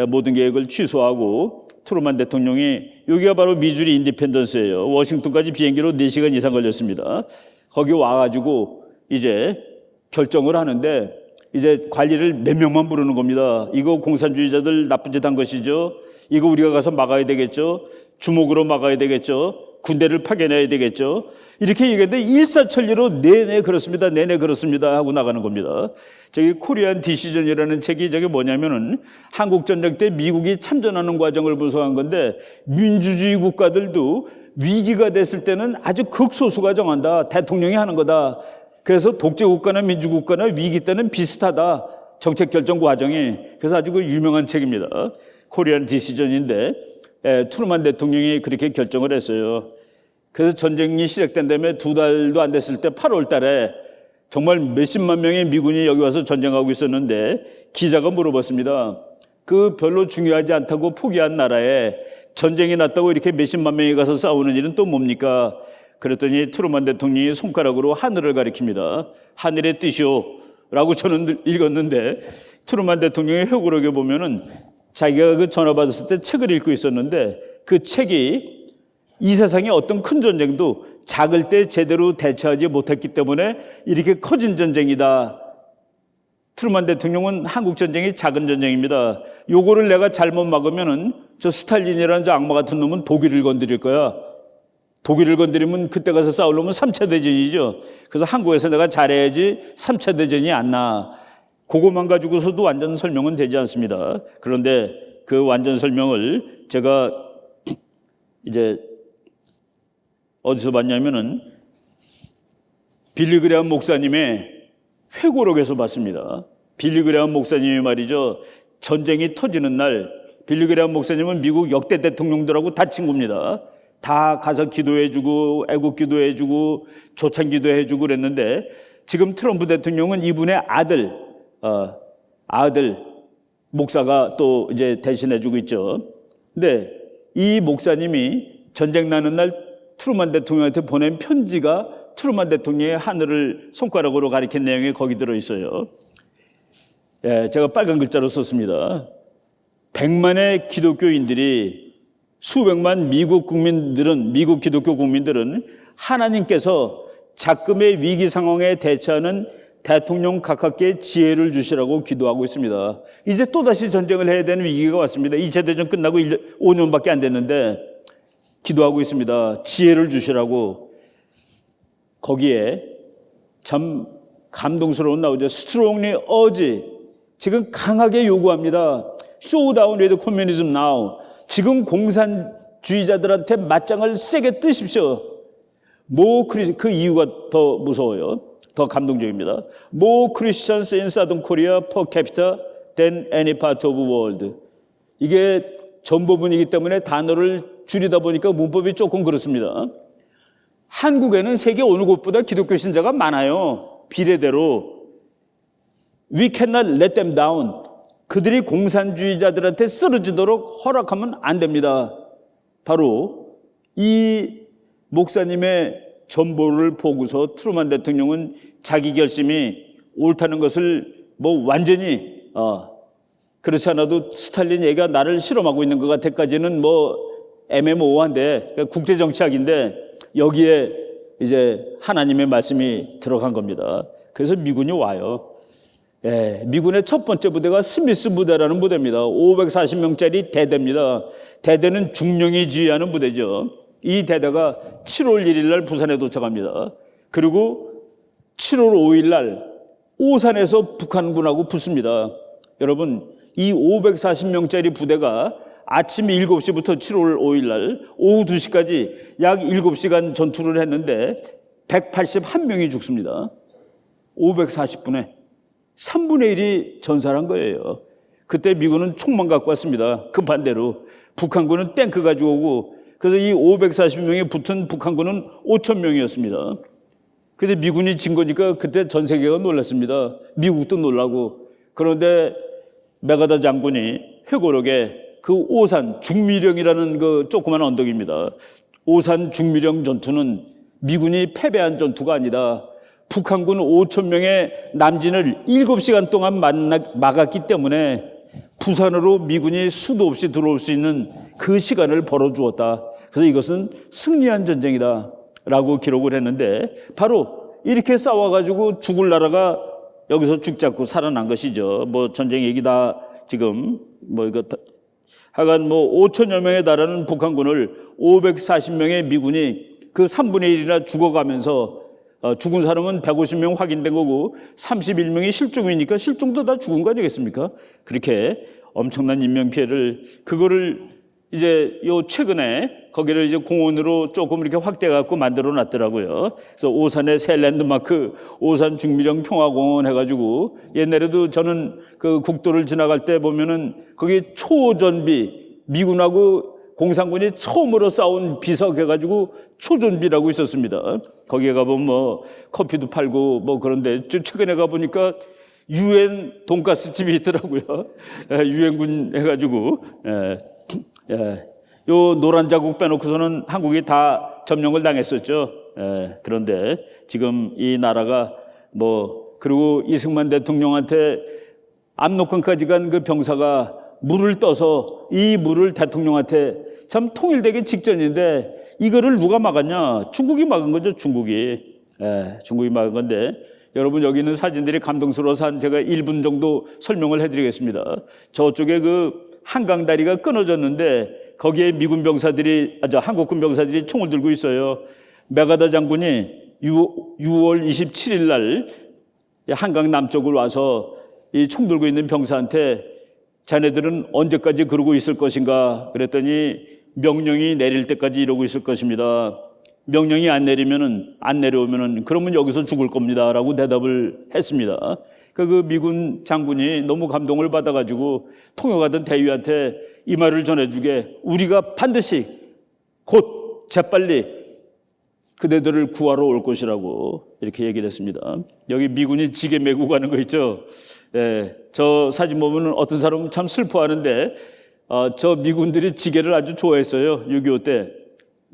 모든 계획을 취소하고 트루만 대통령이, 여기가 바로 미주리 인디펜던스예요. 워싱턴까지 비행기로 4시간 이상 걸렸습니다. 거기 와가지고 이제 결정을 하는데 이제 관리를 몇 명만 부르는 겁니다. 이거 공산주의자들 나쁜 짓 한 것이죠. 이거 우리가 가서 막아야 되겠죠. 주먹으로 막아야 되겠죠. 군대를 파견해야 되겠죠. 이렇게 얘기했는데 일사천리로 네네 그렇습니다. 네네 그렇습니다 하고 나가는 겁니다. 저기 코리안 디시전이라는 책이 저게 뭐냐면은 한국전쟁 때 미국이 참전하는 과정을 분석한 건데, 민주주의 국가들도 위기가 됐을 때는 아주 극소수가 정한다. 대통령이 하는 거다. 그래서 독재국가나 민주국가나 위기 때는 비슷하다. 정책 결정 과정이. 그래서 아주 그 유명한 책입니다. 코리안 디시전인데 트루만 대통령이 그렇게 결정을 했어요. 그래서 전쟁이 시작된 다음에 2달도 안 됐을 때 8월 달에 정말 몇십만 명의 미군이 여기 와서 전쟁하고 있었는데 기자가 물어봤습니다. 그 별로 중요하지 않다고 포기한 나라에 전쟁이 났다고 이렇게 몇십만 명이 가서 싸우는 일은 또 뭡니까? 그랬더니 트루만 대통령이 손가락으로 하늘을 가리킵니다. 하늘의 뜻이오 라고 저는 읽었는데, 트루만 대통령의 회고록에 보면은 자기가 그 전화 받았을 때 책을 읽고 있었는데 그 책이 이 세상의 어떤 큰 전쟁도 작을 때 제대로 대처하지 못했기 때문에 이렇게 커진 전쟁이다. 트루만 대통령은 한국 전쟁이 작은 전쟁입니다. 요거를 내가 잘못 막으면은 저 스탈린이라는 저 악마 같은 놈은 독일을 건드릴 거야. 독일을 건드리면 그때 가서 싸우려면 3차 대전이죠. 그래서 한국에서 내가 잘해야지 3차 대전이 안 나. 그것만 가지고서도 완전 설명은 되지 않습니다. 그런데 그 완전 설명을 제가 이제 어디서 봤냐면은 빌리 그레함 목사님의 회고록에서 봤습니다. 빌리 그레함 목사님이 말이죠, 전쟁이 터지는 날 빌리 그레함 목사님은 미국 역대 대통령들하고 다 친구입니다. 다 가서 기도해주고 애국 기도해주고 조찬 기도해주고 그랬는데, 지금 트럼프 대통령은 이분의 아들 목사가 또 이제 대신해주고 있죠. 근데 이 목사님이 전쟁 나는 날 트루만 대통령한테 보낸 편지가 트루만 대통령의 하늘을 손가락으로 가리킨 내용이 거기 들어있어요. 예, 제가 빨간 글자로 썼습니다. 100만의 기독교인들이, 수백만 미국 기독교 국민들은 하나님께서 작금의 위기 상황에 대처하는 대통령 각각께 지혜를 주시라고 기도하고 있습니다. 이제 또다시 전쟁을 해야 되는 위기가 왔습니다. 2차 대전 끝나고 5년밖에 안 됐는데 기도하고 있습니다. 지혜를 주시라고. 거기에 참 감동스러운 나오죠. Strongly urge. 지금 강하게 요구합니다. Show down with communism now. 지금 공산주의자들한테 맞짱을 세게 뜨십시오. 그 이유가 더 무서워요. 더 감동적입니다. More Christians in Southern Korea per capita than any part of the world. 이게 전보문이기 때문에 단어를 줄이다 보니까 문법이 조금 그렇습니다. 한국에는 세계 어느 곳보다 기독교 신자가 많아요. 비례대로. We cannot let them down. 그들이 공산주의자들한테 쓰러지도록 허락하면 안 됩니다. 바로 이 목사님의 전보를 보고서 트루만 대통령은 자기 결심이 옳다는 것을 완전히 그렇지 않아도 스탈린 얘기가 나를 실험하고 있는 것 같아까지는 애매모호한데 국제정치학인데 여기에 이제 하나님의 말씀이 들어간 겁니다. 그래서 미군이 와요. 예, 미군의 첫 번째 부대가 스미스 부대라는 부대입니다. 540명짜리 대대입니다. 대대는 중령이 지휘하는 부대죠. 이 대대가 7월 1일 날 부산에 도착합니다. 그리고 7월 5일 날 오산에서 북한군하고 붙습니다. 여러분, 이 540명짜리 부대가 아침 7시부터 7월 5일 날 오후 2시까지 약 7시간 전투를 했는데 181명이 죽습니다. 540분에 3분의 1이 전사한 거예요. 그때 미군은 총만 갖고 왔습니다. 급한 대로. 북한군은 탱크 가지고 오고, 그래서 이 540명에 붙은 북한군은 5,000명이었습니다. 근데 미군이 진 거니까 그때 전 세계가 놀랐습니다. 미국도 놀라고. 그런데 메가다 장군이 회고록에 그 오산 중미령이라는 그 조그만 언덕입니다. 오산 중미령 전투는 미군이 패배한 전투가 아니라 북한군 5,000명의 남진을 7시간 동안 막았기 때문에 부산으로 미군이 수도 없이 들어올 수 있는 그 시간을 벌어주었다. 그래서 이것은 승리한 전쟁이다 라고 기록을 했는데, 바로 이렇게 싸워가지고 죽을 나라가 여기서 죽지 않고 살아난 것이죠. 전쟁 얘기 다 지금 하여간 5천여 명에 달하는 북한군을 540명의 미군이 그 3분의 1이나 죽어가면서 죽은 사람은 150명 확인된 거고 31명이 실종이니까 실종도 다 죽은 거 아니겠습니까? 그렇게 엄청난 인명피해를, 그거를 이제 최근에 거기를 이제 공원으로 조금 이렇게 확대해갖고 만들어 놨더라고요. 그래서 오산의 새 랜드마크, 오산 중미령 평화공원 해가지고, 옛날에도 저는 그 국도를 지나갈 때 보면은 거기 초전비, 미군하고 공산군이 처음으로 싸운 비석 해가지고 초전비라고 있었습니다. 거기에 가보면 커피도 팔고 그런데 최근에 가보니까 유엔 돈가스 집이 있더라고요. 유엔군 해가지고. 요 노란 자국 빼놓고서는 한국이 다 점령을 당했었죠. 그런데 지금 이 나라가 그리고 이승만 대통령한테 압록강까지 간 그 병사가 물을 떠서 이 물을 대통령한테, 참 통일되기 직전인데 이거를 누가 막았냐? 중국이 막은 거죠. 중국이 막은 건데, 여러분 여기 있는 사진들이 감동스러워서 제가 1분 정도 설명을 해드리겠습니다. 저쪽에 그 한강 다리가 끊어졌는데 거기에 미군 병사들이, 한국군 병사들이 총을 들고 있어요. 메가다 장군이 6월 27일 날 한강 남쪽으로 와서 이 총 들고 있는 병사한테 자네들은 언제까지 그러고 있을 것인가? 그랬더니 명령이 내릴 때까지 이러고 있을 것입니다. 명령이 안 내려오면은 그러면 여기서 죽을 겁니다. 라고 대답을 했습니다. 그 미군 장군이 너무 감동을 받아가지고 통역하던 대위한테 이 말을 전해주게, 우리가 반드시 곧 재빨리 그대들을 구하러 올 것이라고 이렇게 얘기를 했습니다. 여기 미군이 지게 메고 가는 거 있죠. 저 사진 보면 어떤 사람은 참 슬퍼하는데 저 미군들이 지게를 아주 좋아했어요. 6.25 때.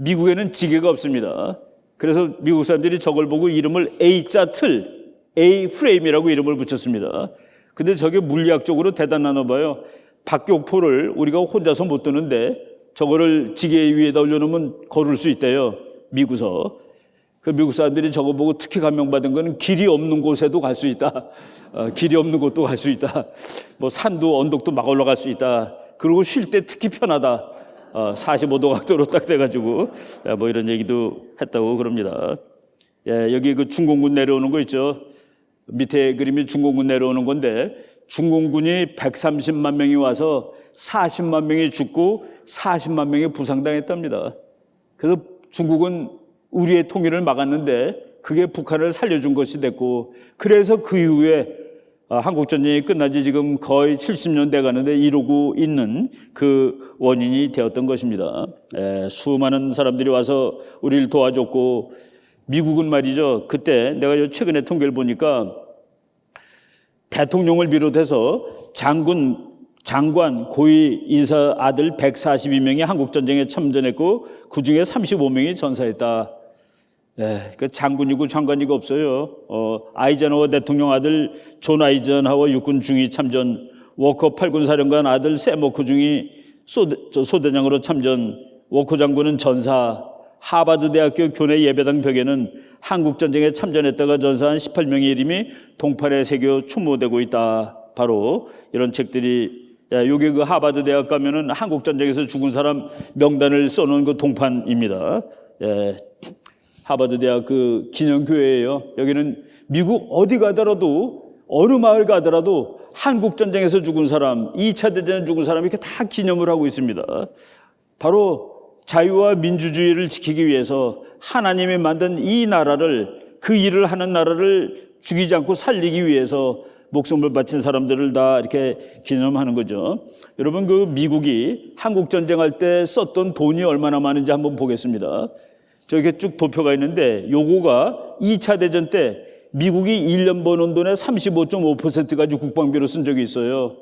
미국에는 지게가 없습니다. 그래서 미국 사람들이 저걸 보고 이름을 A자 틀, A 프레임이라고 이름을 붙였습니다. 근데 저게 물리학적으로 대단하나 봐요. 박격포를 우리가 혼자서 못 드는데 저거를 지게 위에다 올려놓으면 걸을 수 있대요. 미국서. 그 미국 사람들이 저거 보고 특히 감명받은 거는 길이 없는 곳에도 갈 수 있다. 길이 없는 곳도 갈 수 있다. 뭐 산도 언덕도 막 올라갈 수 있다. 그리고 쉴 때 특히 편하다. 45도 각도로 딱 돼가지고 뭐 이런 얘기도 했다고 그럽니다. 예, 여기 그 중공군 내려오는 거 있죠. 밑에 그림이 중공군 내려오는 건데 중공군이 130만 명이 와서 40만 명이 죽고 40만 명이 부상당했답니다. 그래서 중국은 우리의 통일을 막았는데 그게 북한을 살려준 것이 됐고 그래서 그 이후에 한국전쟁이 끝난 지 지금 거의 70년 돼 가는데 이러고 있는 그 원인이 되었던 것입니다. 수많은 사람들이 와서 우리를 도와줬고 미국은 말이죠. 그때 내가 최근에 통계를 보니까 대통령을 비롯해서 장관, 고위 인사 아들 142명이 한국전쟁에 참전했고 그중에 35명이 전사했다. 그 장군이고 장관이고 없어요. 아이젠하워 대통령 아들 존 아이젠하워 육군 중위 참전, 워커 8군 사령관 아들 샘 워커 중위 소대장으로 참전, 워커 장군은 전사, 하버드 대학교 교내 예배당 벽에는 한국전쟁에 참전했다가 전사한 18명의 이름이 동판에 새겨 추모되고 있다. 바로 이런 책들이 요게 그 하버드 대학 가면은 한국전쟁에서 죽은 사람 명단을 써놓은 그 동판입니다. 하버드 대학 그 기념교회예요. 여기는 미국 어디 가더라도 어느 마을 가더라도 한국전쟁에서 죽은 사람, 2차 대전에 죽은 사람 이렇게 다 기념을 하고 있습니다. 바로 자유와 민주주의를 지키기 위해서 하나님이 만든 이 나라를, 그 일을 하는 나라를 죽이지 않고 살리기 위해서 목숨을 바친 사람들을 다 이렇게 기념하는 거죠. 여러분 그 미국이 한국전쟁할 때 썼던 돈이 얼마나 많은지 한번 보겠습니다. 저렇게 쭉 도표가 있는데 요거가 2차 대전 때 미국이 1년 버는 돈의 35.5%까지 국방비로 쓴 적이 있어요.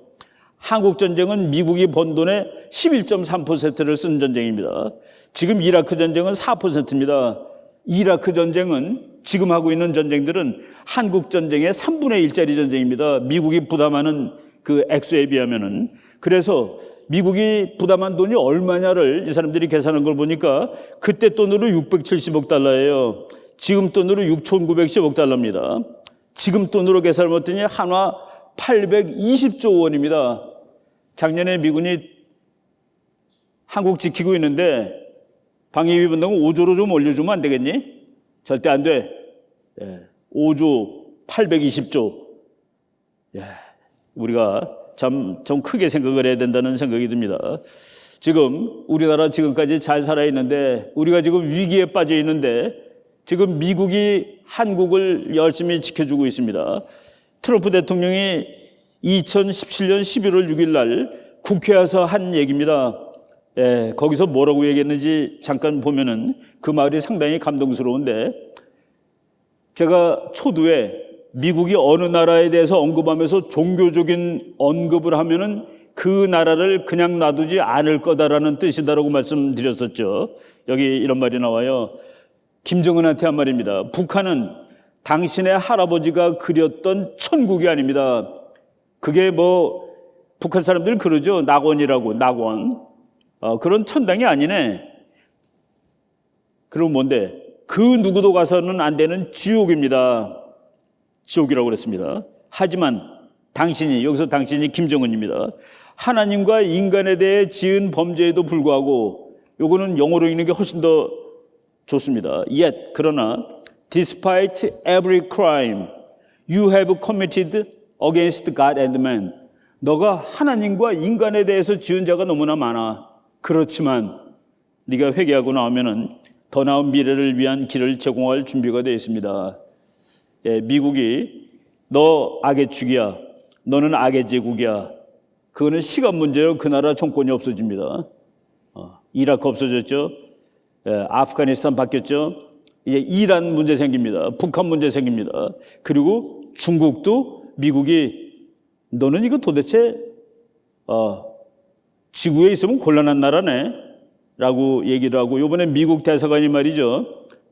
한국전쟁은 미국이 번 돈의 11.3%를 쓴 전쟁입니다. 지금 이라크 전쟁은 4%입니다. 이라크 전쟁은 지금 하고 있는 전쟁들은 한국 전쟁의 3분의 1짜리 전쟁입니다. 미국이 부담하는 그 액수에 비하면은. 그래서 미국이 부담한 돈이 얼마냐를 이 사람들이 계산한 걸 보니까 그때 돈으로 670억 달러예요. 지금 돈으로 6,910억 달러입니다. 지금 돈으로 계산을 했더니 한화 820조 원입니다. 작년에 미군이 한국 지키고 있는데 방위비 분담금 5조로 좀 올려주면 안 되겠니? 절대 안 돼. 5조 820조. 우리가 좀 크게 생각을 해야 된다는 생각이 듭니다. 지금 우리나라 지금까지 잘 살아있는데 우리가 지금 위기에 빠져 있는데 지금 미국이 한국을 열심히 지켜주고 있습니다. 트럼프 대통령이 2017년 11월 6일 날 국회에 와서 한 얘기입니다. 거기서 뭐라고 얘기했는지 잠깐 보면은 그 말이 상당히 감동스러운데 제가 초두에 미국이 어느 나라에 대해서 언급하면서 종교적인 언급을 하면은 그 나라를 그냥 놔두지 않을 거다라는 뜻이다라고 말씀드렸었죠. 여기 이런 말이 나와요. 김정은한테 한 말입니다. 북한은 당신의 할아버지가 그렸던 천국이 아닙니다. 그게 뭐 북한 사람들 그러죠. 낙원이라고, 낙원. 그런 천당이 아니네. 그럼 뭔데? 그 누구도 가서는 안 되는 지옥입니다. 지옥이라고 그랬습니다. 하지만 당신이, 여기서 당신이 김정은입니다. 하나님과 인간에 대해 지은 범죄에도 불구하고, 요거는 영어로 읽는 게 훨씬 더 좋습니다. Yet, 그러나 despite every crime you have committed against God and man. 너가 하나님과 인간에 대해서 지은 자가 너무나 많아. 그렇지만 네가 회개하고 나오면은 더 나은 미래를 위한 길을 제공할 준비가 되어 있습니다. 미국이 너 악의 축이야. 너는 악의 제국이야. 그거는 시간 문제예요. 그 나라 정권이 없어집니다. 이라크 없어졌죠. 아프가니스탄 바뀌었죠. 이제 이란 문제 생깁니다. 북한 문제 생깁니다. 그리고 중국도 미국이 너는 이거 도대체 지구에 있으면 곤란한 나라네. 라고 얘기를 하고, 이번에 미국 대사관이 말이죠,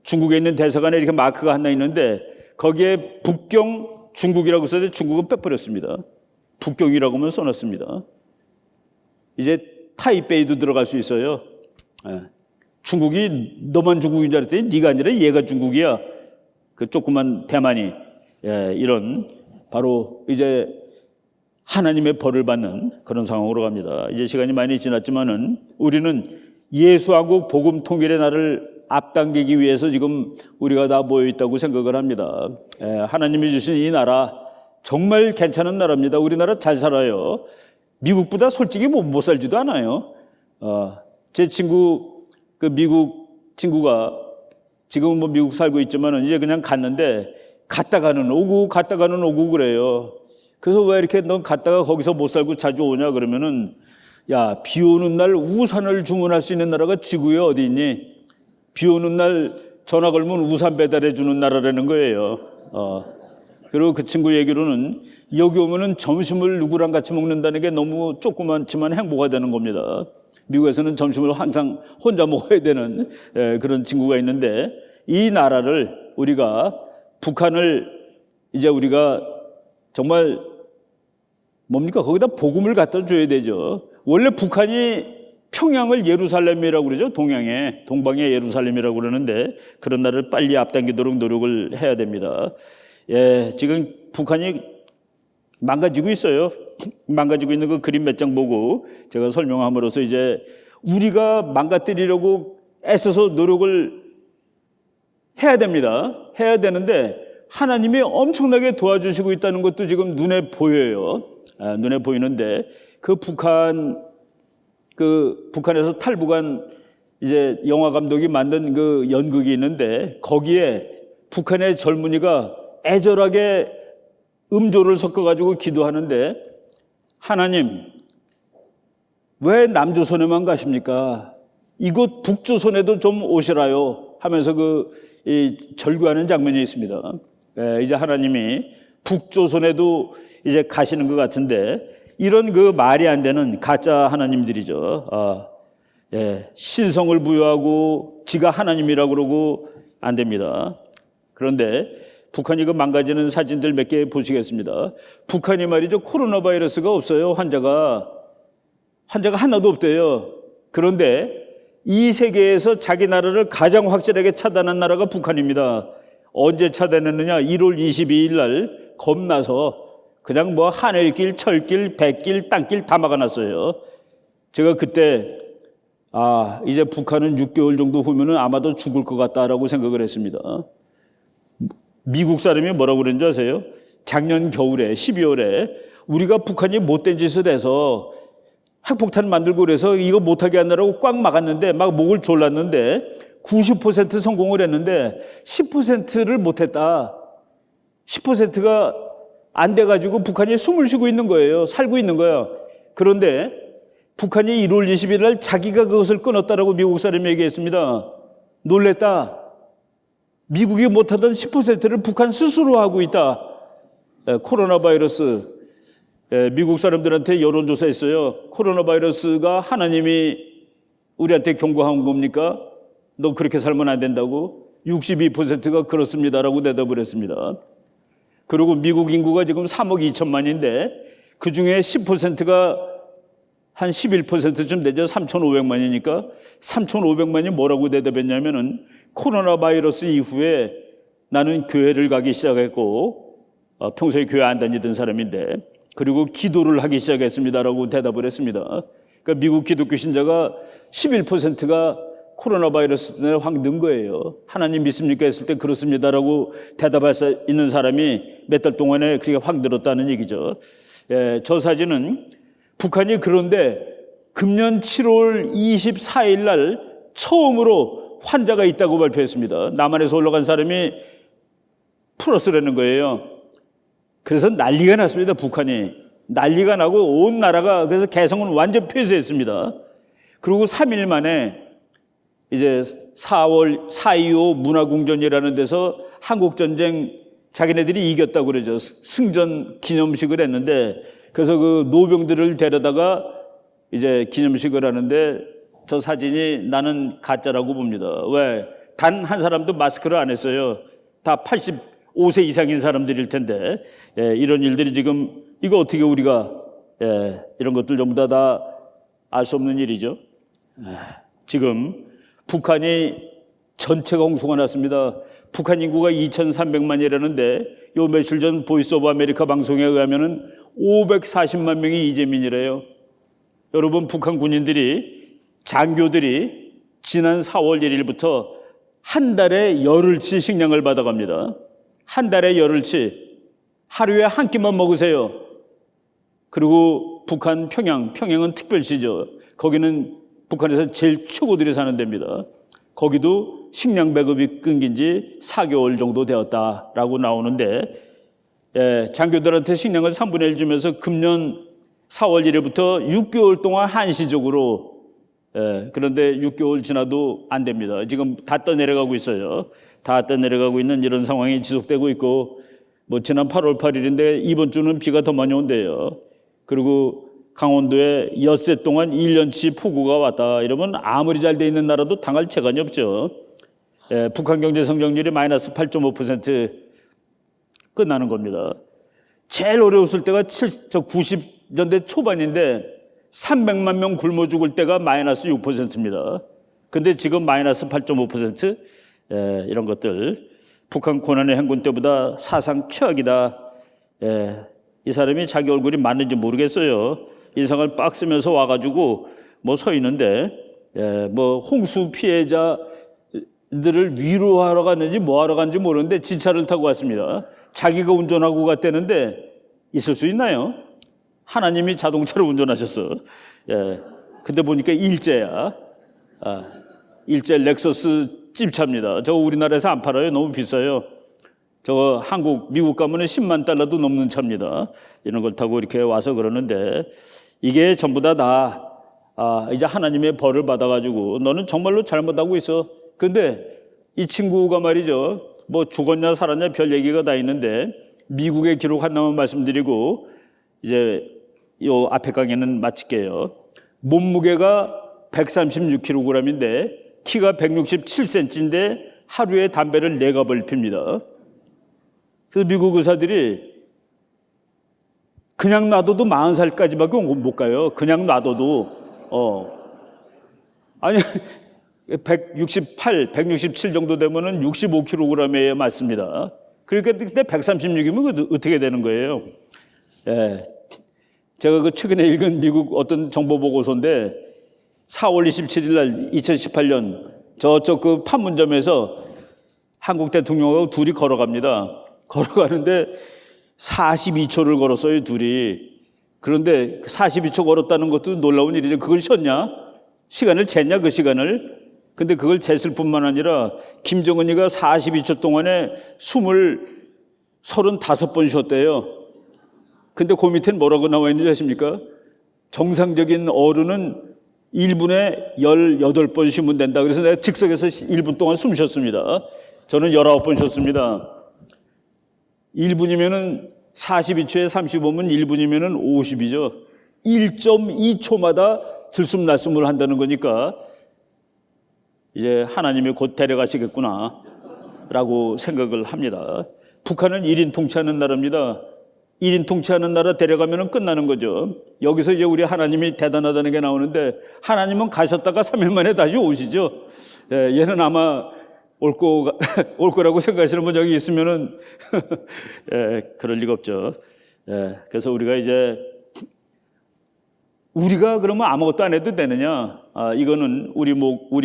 중국에 있는 대사관에 이렇게 마크가 하나 있는데 거기에 북경 중국이라고 써도 중국은 빼버렸습니다. 북경이라고만 써놨습니다. 이제 타이베이도 들어갈 수 있어요. 중국이 너만 중국인 줄 알았더니 네가 아니라 얘가 중국이야. 그 조그만 대만이. 이런 바로 이제 하나님의 벌을 받는 그런 상황으로 갑니다. 이제 시간이 많이 지났지만은 우리는 예수하고 복음 통일의 날을 앞당기기 위해서 지금 우리가 다 모여 있다고 생각을 합니다. 하나님이 주신 이 나라 정말 괜찮은 나라입니다. 우리나라 잘 살아요. 미국보다 솔직히 못 살지도 않아요. 제 친구, 그 미국 친구가 지금은 뭐 미국 살고 있지만은 이제 그냥 갔는데 갔다가는 오고 그래요. 그래서 왜 이렇게 넌 갔다가 거기서 못 살고 자주 오냐 그러면은, 야, 비 오는 날 우산을 주문할 수 있는 나라가 지구에 어디 있니? 비 오는 날 전화 걸면 우산 배달해 주는 나라라는 거예요. 그리고 그 친구 얘기로는 여기 오면은 점심을 누구랑 같이 먹는다는 게 너무 조그맣지만 행복가 되는 겁니다. 미국에서는 점심을 항상 혼자 먹어야 되는 그런 친구가 있는데, 이 나라를 우리가, 북한을 이제 우리가 정말 뭡니까? 거기다 복음을 갖다 줘야 되죠. 원래 북한이 평양을 예루살렘이라고 그러죠. 동방의 예루살렘이라고 그러는데 그런 날을 빨리 앞당기도록 노력을 해야 됩니다. 지금 북한이 망가지고 있어요. 망가지고 있는 그 그림 몇 장 보고 제가 설명함으로써 이제 우리가 망가뜨리려고 애써서 노력을 해야 됩니다. 해야 되는데 하나님이 엄청나게 도와주시고 있다는 것도 지금 눈에 보여요. 눈에 보이는데 북한에서 탈북한 이제 영화 감독이 만든 그 연극이 있는데 거기에 북한의 젊은이가 애절하게 음조를 섞어가지고 기도하는데, 하나님, 왜 남조선에만 가십니까? 이곳 북조선에도 좀 오시라요 하면서 절규하는 장면이 있습니다. 이제 하나님이 북조선에도 이제 가시는 것 같은데, 이런 그 말이 안 되는 가짜 하나님들이죠. 신성을 부여하고 지가 하나님이라고 그러고 안 됩니다. 그런데 북한이 그 망가지는 사진들 몇 개 보시겠습니다. 북한이 말이죠, 코로나 바이러스가 없어요. 환자가 하나도 없대요. 그런데 이 세계에서 자기 나라를 가장 확실하게 차단한 나라가 북한입니다. 언제 차단했느냐? 1월 22일 날 겁나서 그냥 뭐 하늘길, 철길, 백길, 땅길 다 막아놨어요. 제가 그때 이제 북한은 6개월 정도 후면은 아마도 죽을 것 같다라고 생각을 했습니다. 미국 사람이 뭐라고 그랬는지 아세요? 작년 겨울에 12월에 우리가 북한이 못된 짓을 해서 핵폭탄 만들고 그래서 이거 못하게 하느라고 꽉 막았는데, 막 목을 졸랐는데 90% 성공을 했는데 10%를 못했다. 10%가 안 돼가지고 북한이 숨을 쉬고 있는 거예요. 살고 있는 거예요. 그런데 북한이 1월 20일 날 자기가 그것을 끊었다라고 미국 사람이 얘기했습니다. 놀랬다. 미국이 못하던 10%를 북한 스스로 하고 있다. 코로나 바이러스. 미국 사람들한테 여론조사했어요. 코로나 바이러스가 하나님이 우리한테 경고한 겁니까? 너 그렇게 살면 안 된다고? 62%가 그렇습니다라고 대답을 했습니다. 그리고 미국 인구가 지금 3억 2천만인데 그 중에 10%가 한 11%쯤 되죠. 3,500만이니까 3,500만이 뭐라고 대답했냐면은, 코로나 바이러스 이후에 나는 교회를 가기 시작했고, 평소에 교회 안 다니던 사람인데, 그리고 기도를 하기 시작했습니다라고 대답을 했습니다. 그러니까 미국 기독교 신자가 11%가 코로나 바이러스 때문에 확 는 거예요. 하나님 믿습니까? 했을 때 그렇습니다라고 대답할 수 있는 사람이 몇 달 동안에 그렇게 확 늘었다는 얘기죠. 저 사진은 북한이 그런데 금년 7월 24일 날 처음으로 환자가 있다고 발표했습니다. 남한에서 올라간 사람이 플러스라는 거예요. 그래서 난리가 났습니다. 북한이 난리가 나고 온 나라가 그래서 개성은 완전 폐쇄했습니다. 그리고 3일 만에 이제 4.25 문화궁전이라는 데서 한국전쟁 자기네들이 이겼다고 그러죠. 승전 기념식을 했는데, 그래서 그 노병들을 데려다가 이제 기념식을 하는데 저 사진이 나는 가짜라고 봅니다. 왜? 단 한 사람도 마스크를 안 했어요. 다 85세 이상인 사람들일 텐데 이런 일들이 지금 이거 어떻게 우리가 이런 것들 전부 다 알 수 없는 일이죠. 지금 북한이 전체가 홍수가 났습니다. 북한 인구가 2,300만이라는데 요 며칠 전 보이스 오브 아메리카 방송에 의하면은 540만 명이 이재민이래요. 여러분, 북한 군인들이 장교들이 지난 4월 1일부터 한 달에 열흘치 식량을 받아갑니다. 한 달에 열흘치. 하루에 한 끼만 먹으세요. 그리고 북한 평양은 특별시죠. 거기는 북한에서 제일 최고들이 사는 데입니다. 거기도 식량 배급이 끊긴 지 4개월 정도 되었다라고 나오는데 장교들한테 식량을 3분의 1 주면서 금년 4월 1일부터 6개월 동안 한시적으로 그런데 6개월 지나도 안 됩니다. 지금 다 떠내려가고 있어요. 다 떠내려가고 있는 이런 상황이 지속되고 있고 뭐 지난 8월 8일인데 이번 주는 비가 더 많이 온대요. 그리고 강원도에 엿새 동안 1년치 폭우가 왔다. 이러면 아무리 잘 돼 있는 나라도 당할 재간이 없죠. 북한 경제 성장률이 마이너스 8.5% 끝나는 겁니다. 제일 어려웠을 때가 90년대 초반인데 300만 명 굶어 죽을 때가 마이너스 6%입니다. 근데 지금 마이너스 8.5% 이런 것들 북한 고난의 행군 때보다 사상 최악이다. 이 사람이 자기 얼굴이 맞는지 모르겠어요. 인상을 빡 쓰면서 와가지고 뭐 서 있는데 뭐 홍수 피해자들을 위로하러 갔는지 뭐 하러 갔는지 모르는데 지차를 타고 왔습니다. 자기가 운전하고 갔다는데 있을 수 있나요? 하나님이 자동차를 운전하셨어. 근데 보니까 일제야. 일제 렉서스 찝차입니다. 저거 우리나라에서 안 팔아요. 너무 비싸요. 저거 미국 가면 10만 달러도 넘는 차입니다. 이런 걸 타고 이렇게 와서 그러는데 이게 전부 다 이제 하나님의 벌을 받아가지고 너는 정말로 잘못하고 있어. 근데 이 친구가 말이죠. 뭐 죽었냐 살았냐 별 얘기가 다 있는데 미국의 기록 하나만 말씀드리고 이제 요 앞에 강의는 마칠게요. 몸무게가 136kg인데 키가 167cm인데 하루에 담배를 4갑을 핍니다. 그래서 미국 의사들이 그냥 놔둬도 40살까지밖에 못 가요. 그냥 놔둬도. 아니 168, 167 정도 되면은 65kg에 맞습니다. 그러니까 근데 136이면 어떻게 되는 거예요? 제가 그 최근에 읽은 미국 어떤 정보 보고서인데 4월 27일 날 2018년 저쪽 그 판문점에서 한국 대통령하고 둘이 걸어갑니다. 걸어가는데 42초를 걸었어요, 둘이. 그런데 42초 걸었다는 것도 놀라운 일이죠. 그걸 쉬었냐? 시간을 쟀냐, 그 시간을? 근데 그걸 쟀을 뿐만 아니라 김정은이가 42초 동안에 숨을 35번 쉬었대요. 근데 그 밑에는 뭐라고 나와 있는지 아십니까? 정상적인 어른은 1분에 18번 쉬면 된다. 그래서 내가 즉석에서 1분 동안 숨 쉬었습니다. 저는 19번 쉬었습니다. 1분이면은 42초에 35면 1분이면은 50이죠. 1.2초마다 들숨 날숨을 한다는 거니까 이제 하나님이 곧 데려가시겠구나 라고 생각을 합니다. 북한은 1인 통치하는 나라입니다. 1인 통치하는 나라 데려가면 끝나는 거죠. 여기서 이제 우리 하나님이 대단하다는 게 나오는데 하나님은 가셨다가 3일 만에 다시 오시죠. 얘는 아마 올 거라고 생각하시는 분 여기 있으면은 그럴 리가 없죠. 그래서 우리가 그러면 아무것도 안 해도 되느냐? 이거는 우리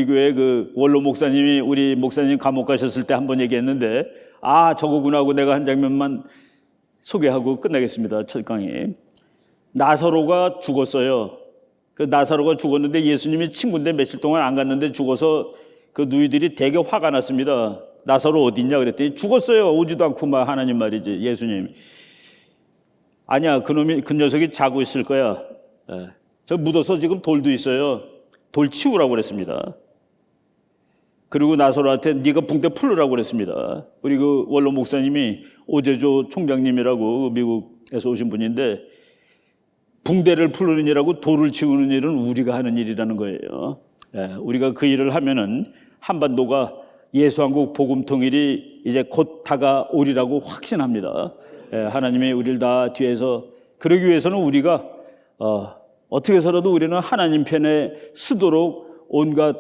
교회 그 원로 목사님이 우리 목사님 감옥 가셨을 때 한번 얘기했는데 저거구나 하고 내가 한 장면만 소개하고 끝내겠습니다. 첫 강의. 나사로가 죽었어요. 그 나사로가 죽었는데 예수님이 친구인데 며칠 동안 안 갔는데 죽어서 그 누이들이 되게 화가 났습니다. 나사로 어디 있냐 그랬더니 죽었어요. 오지도 않고 막 하나님 말이지 예수님. 아니야 그 녀석이 자고 있을 거야. 저 묻어서 지금 돌도 있어요. 돌 치우라고 그랬습니다. 그리고 나사로한테 네가 붕대 풀으라고 그랬습니다. 우리 그 원로 목사님이 오재조 총장님이라고 미국에서 오신 분인데 붕대를 풀는 일하고 돌을 치우는 일은 우리가 하는 일이라는 거예요. 우리가 그 일을 하면은 한반도가 예수한국 복음 통일이 이제 곧 다가오리라고 확신합니다. 하나님이 우리를 다 뒤에서, 그러기 위해서는 우리가 어떻게 해서라도 우리는 하나님 편에 서도록 온갖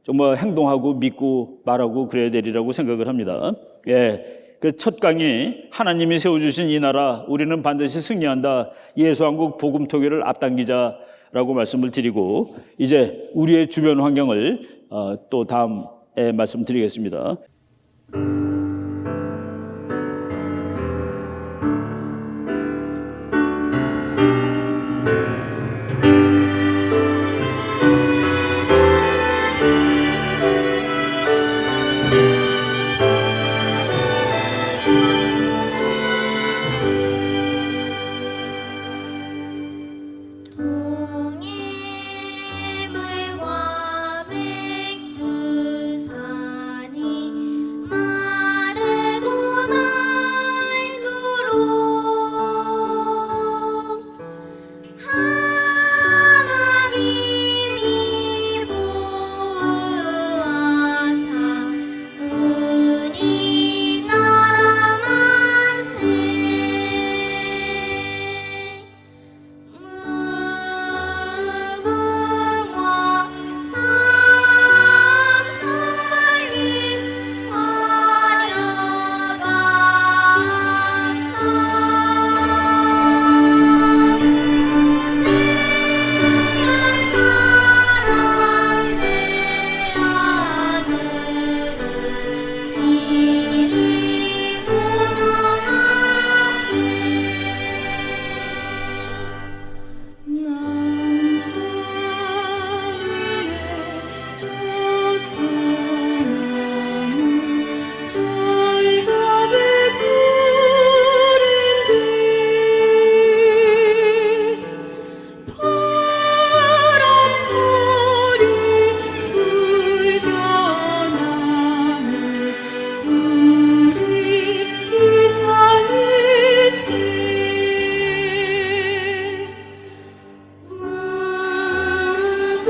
정말 행동하고 믿고 말하고 그래야 되리라고 생각을 합니다. 그 첫 강의, 하나님이 세워주신 이 나라 우리는 반드시 승리한다, 예수한국 복음 통일을 앞당기자라고 말씀을 드리고, 이제 우리의 주변 환경을 또 다음에 말씀드리겠습니다. 동해물과 백두산이 마르고 날도록 하나님이 보호하사 우리나라 만세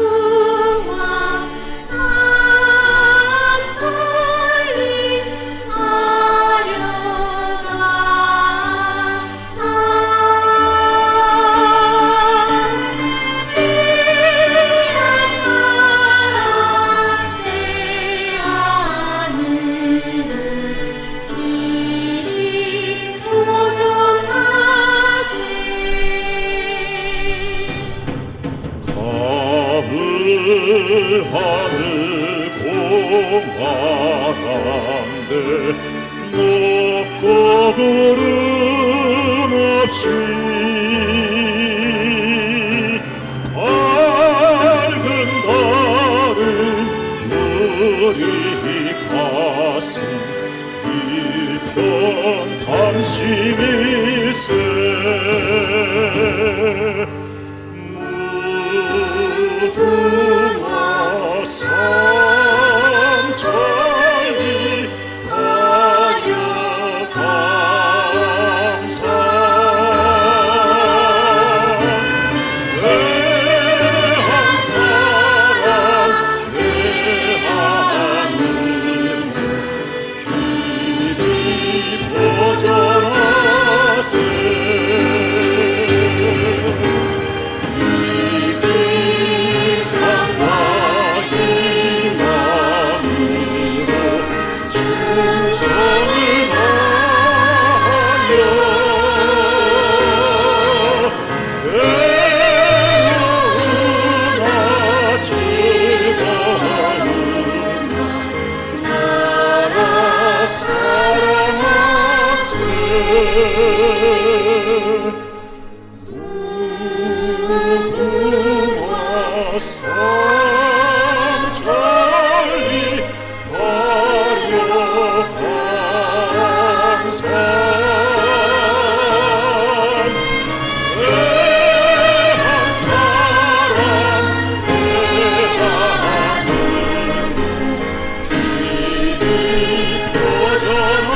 무궁화 삼천리 하늘 공활한데 높고 구름 없이 밝은 달은 우리 가슴 일편 당신일세 무궁화 삼천리 화려강산 대한 사랑 대하늘 길이 보전하세 무궁화 삼천리 화려강산 대한 사랑 대하늘 길이 보전하세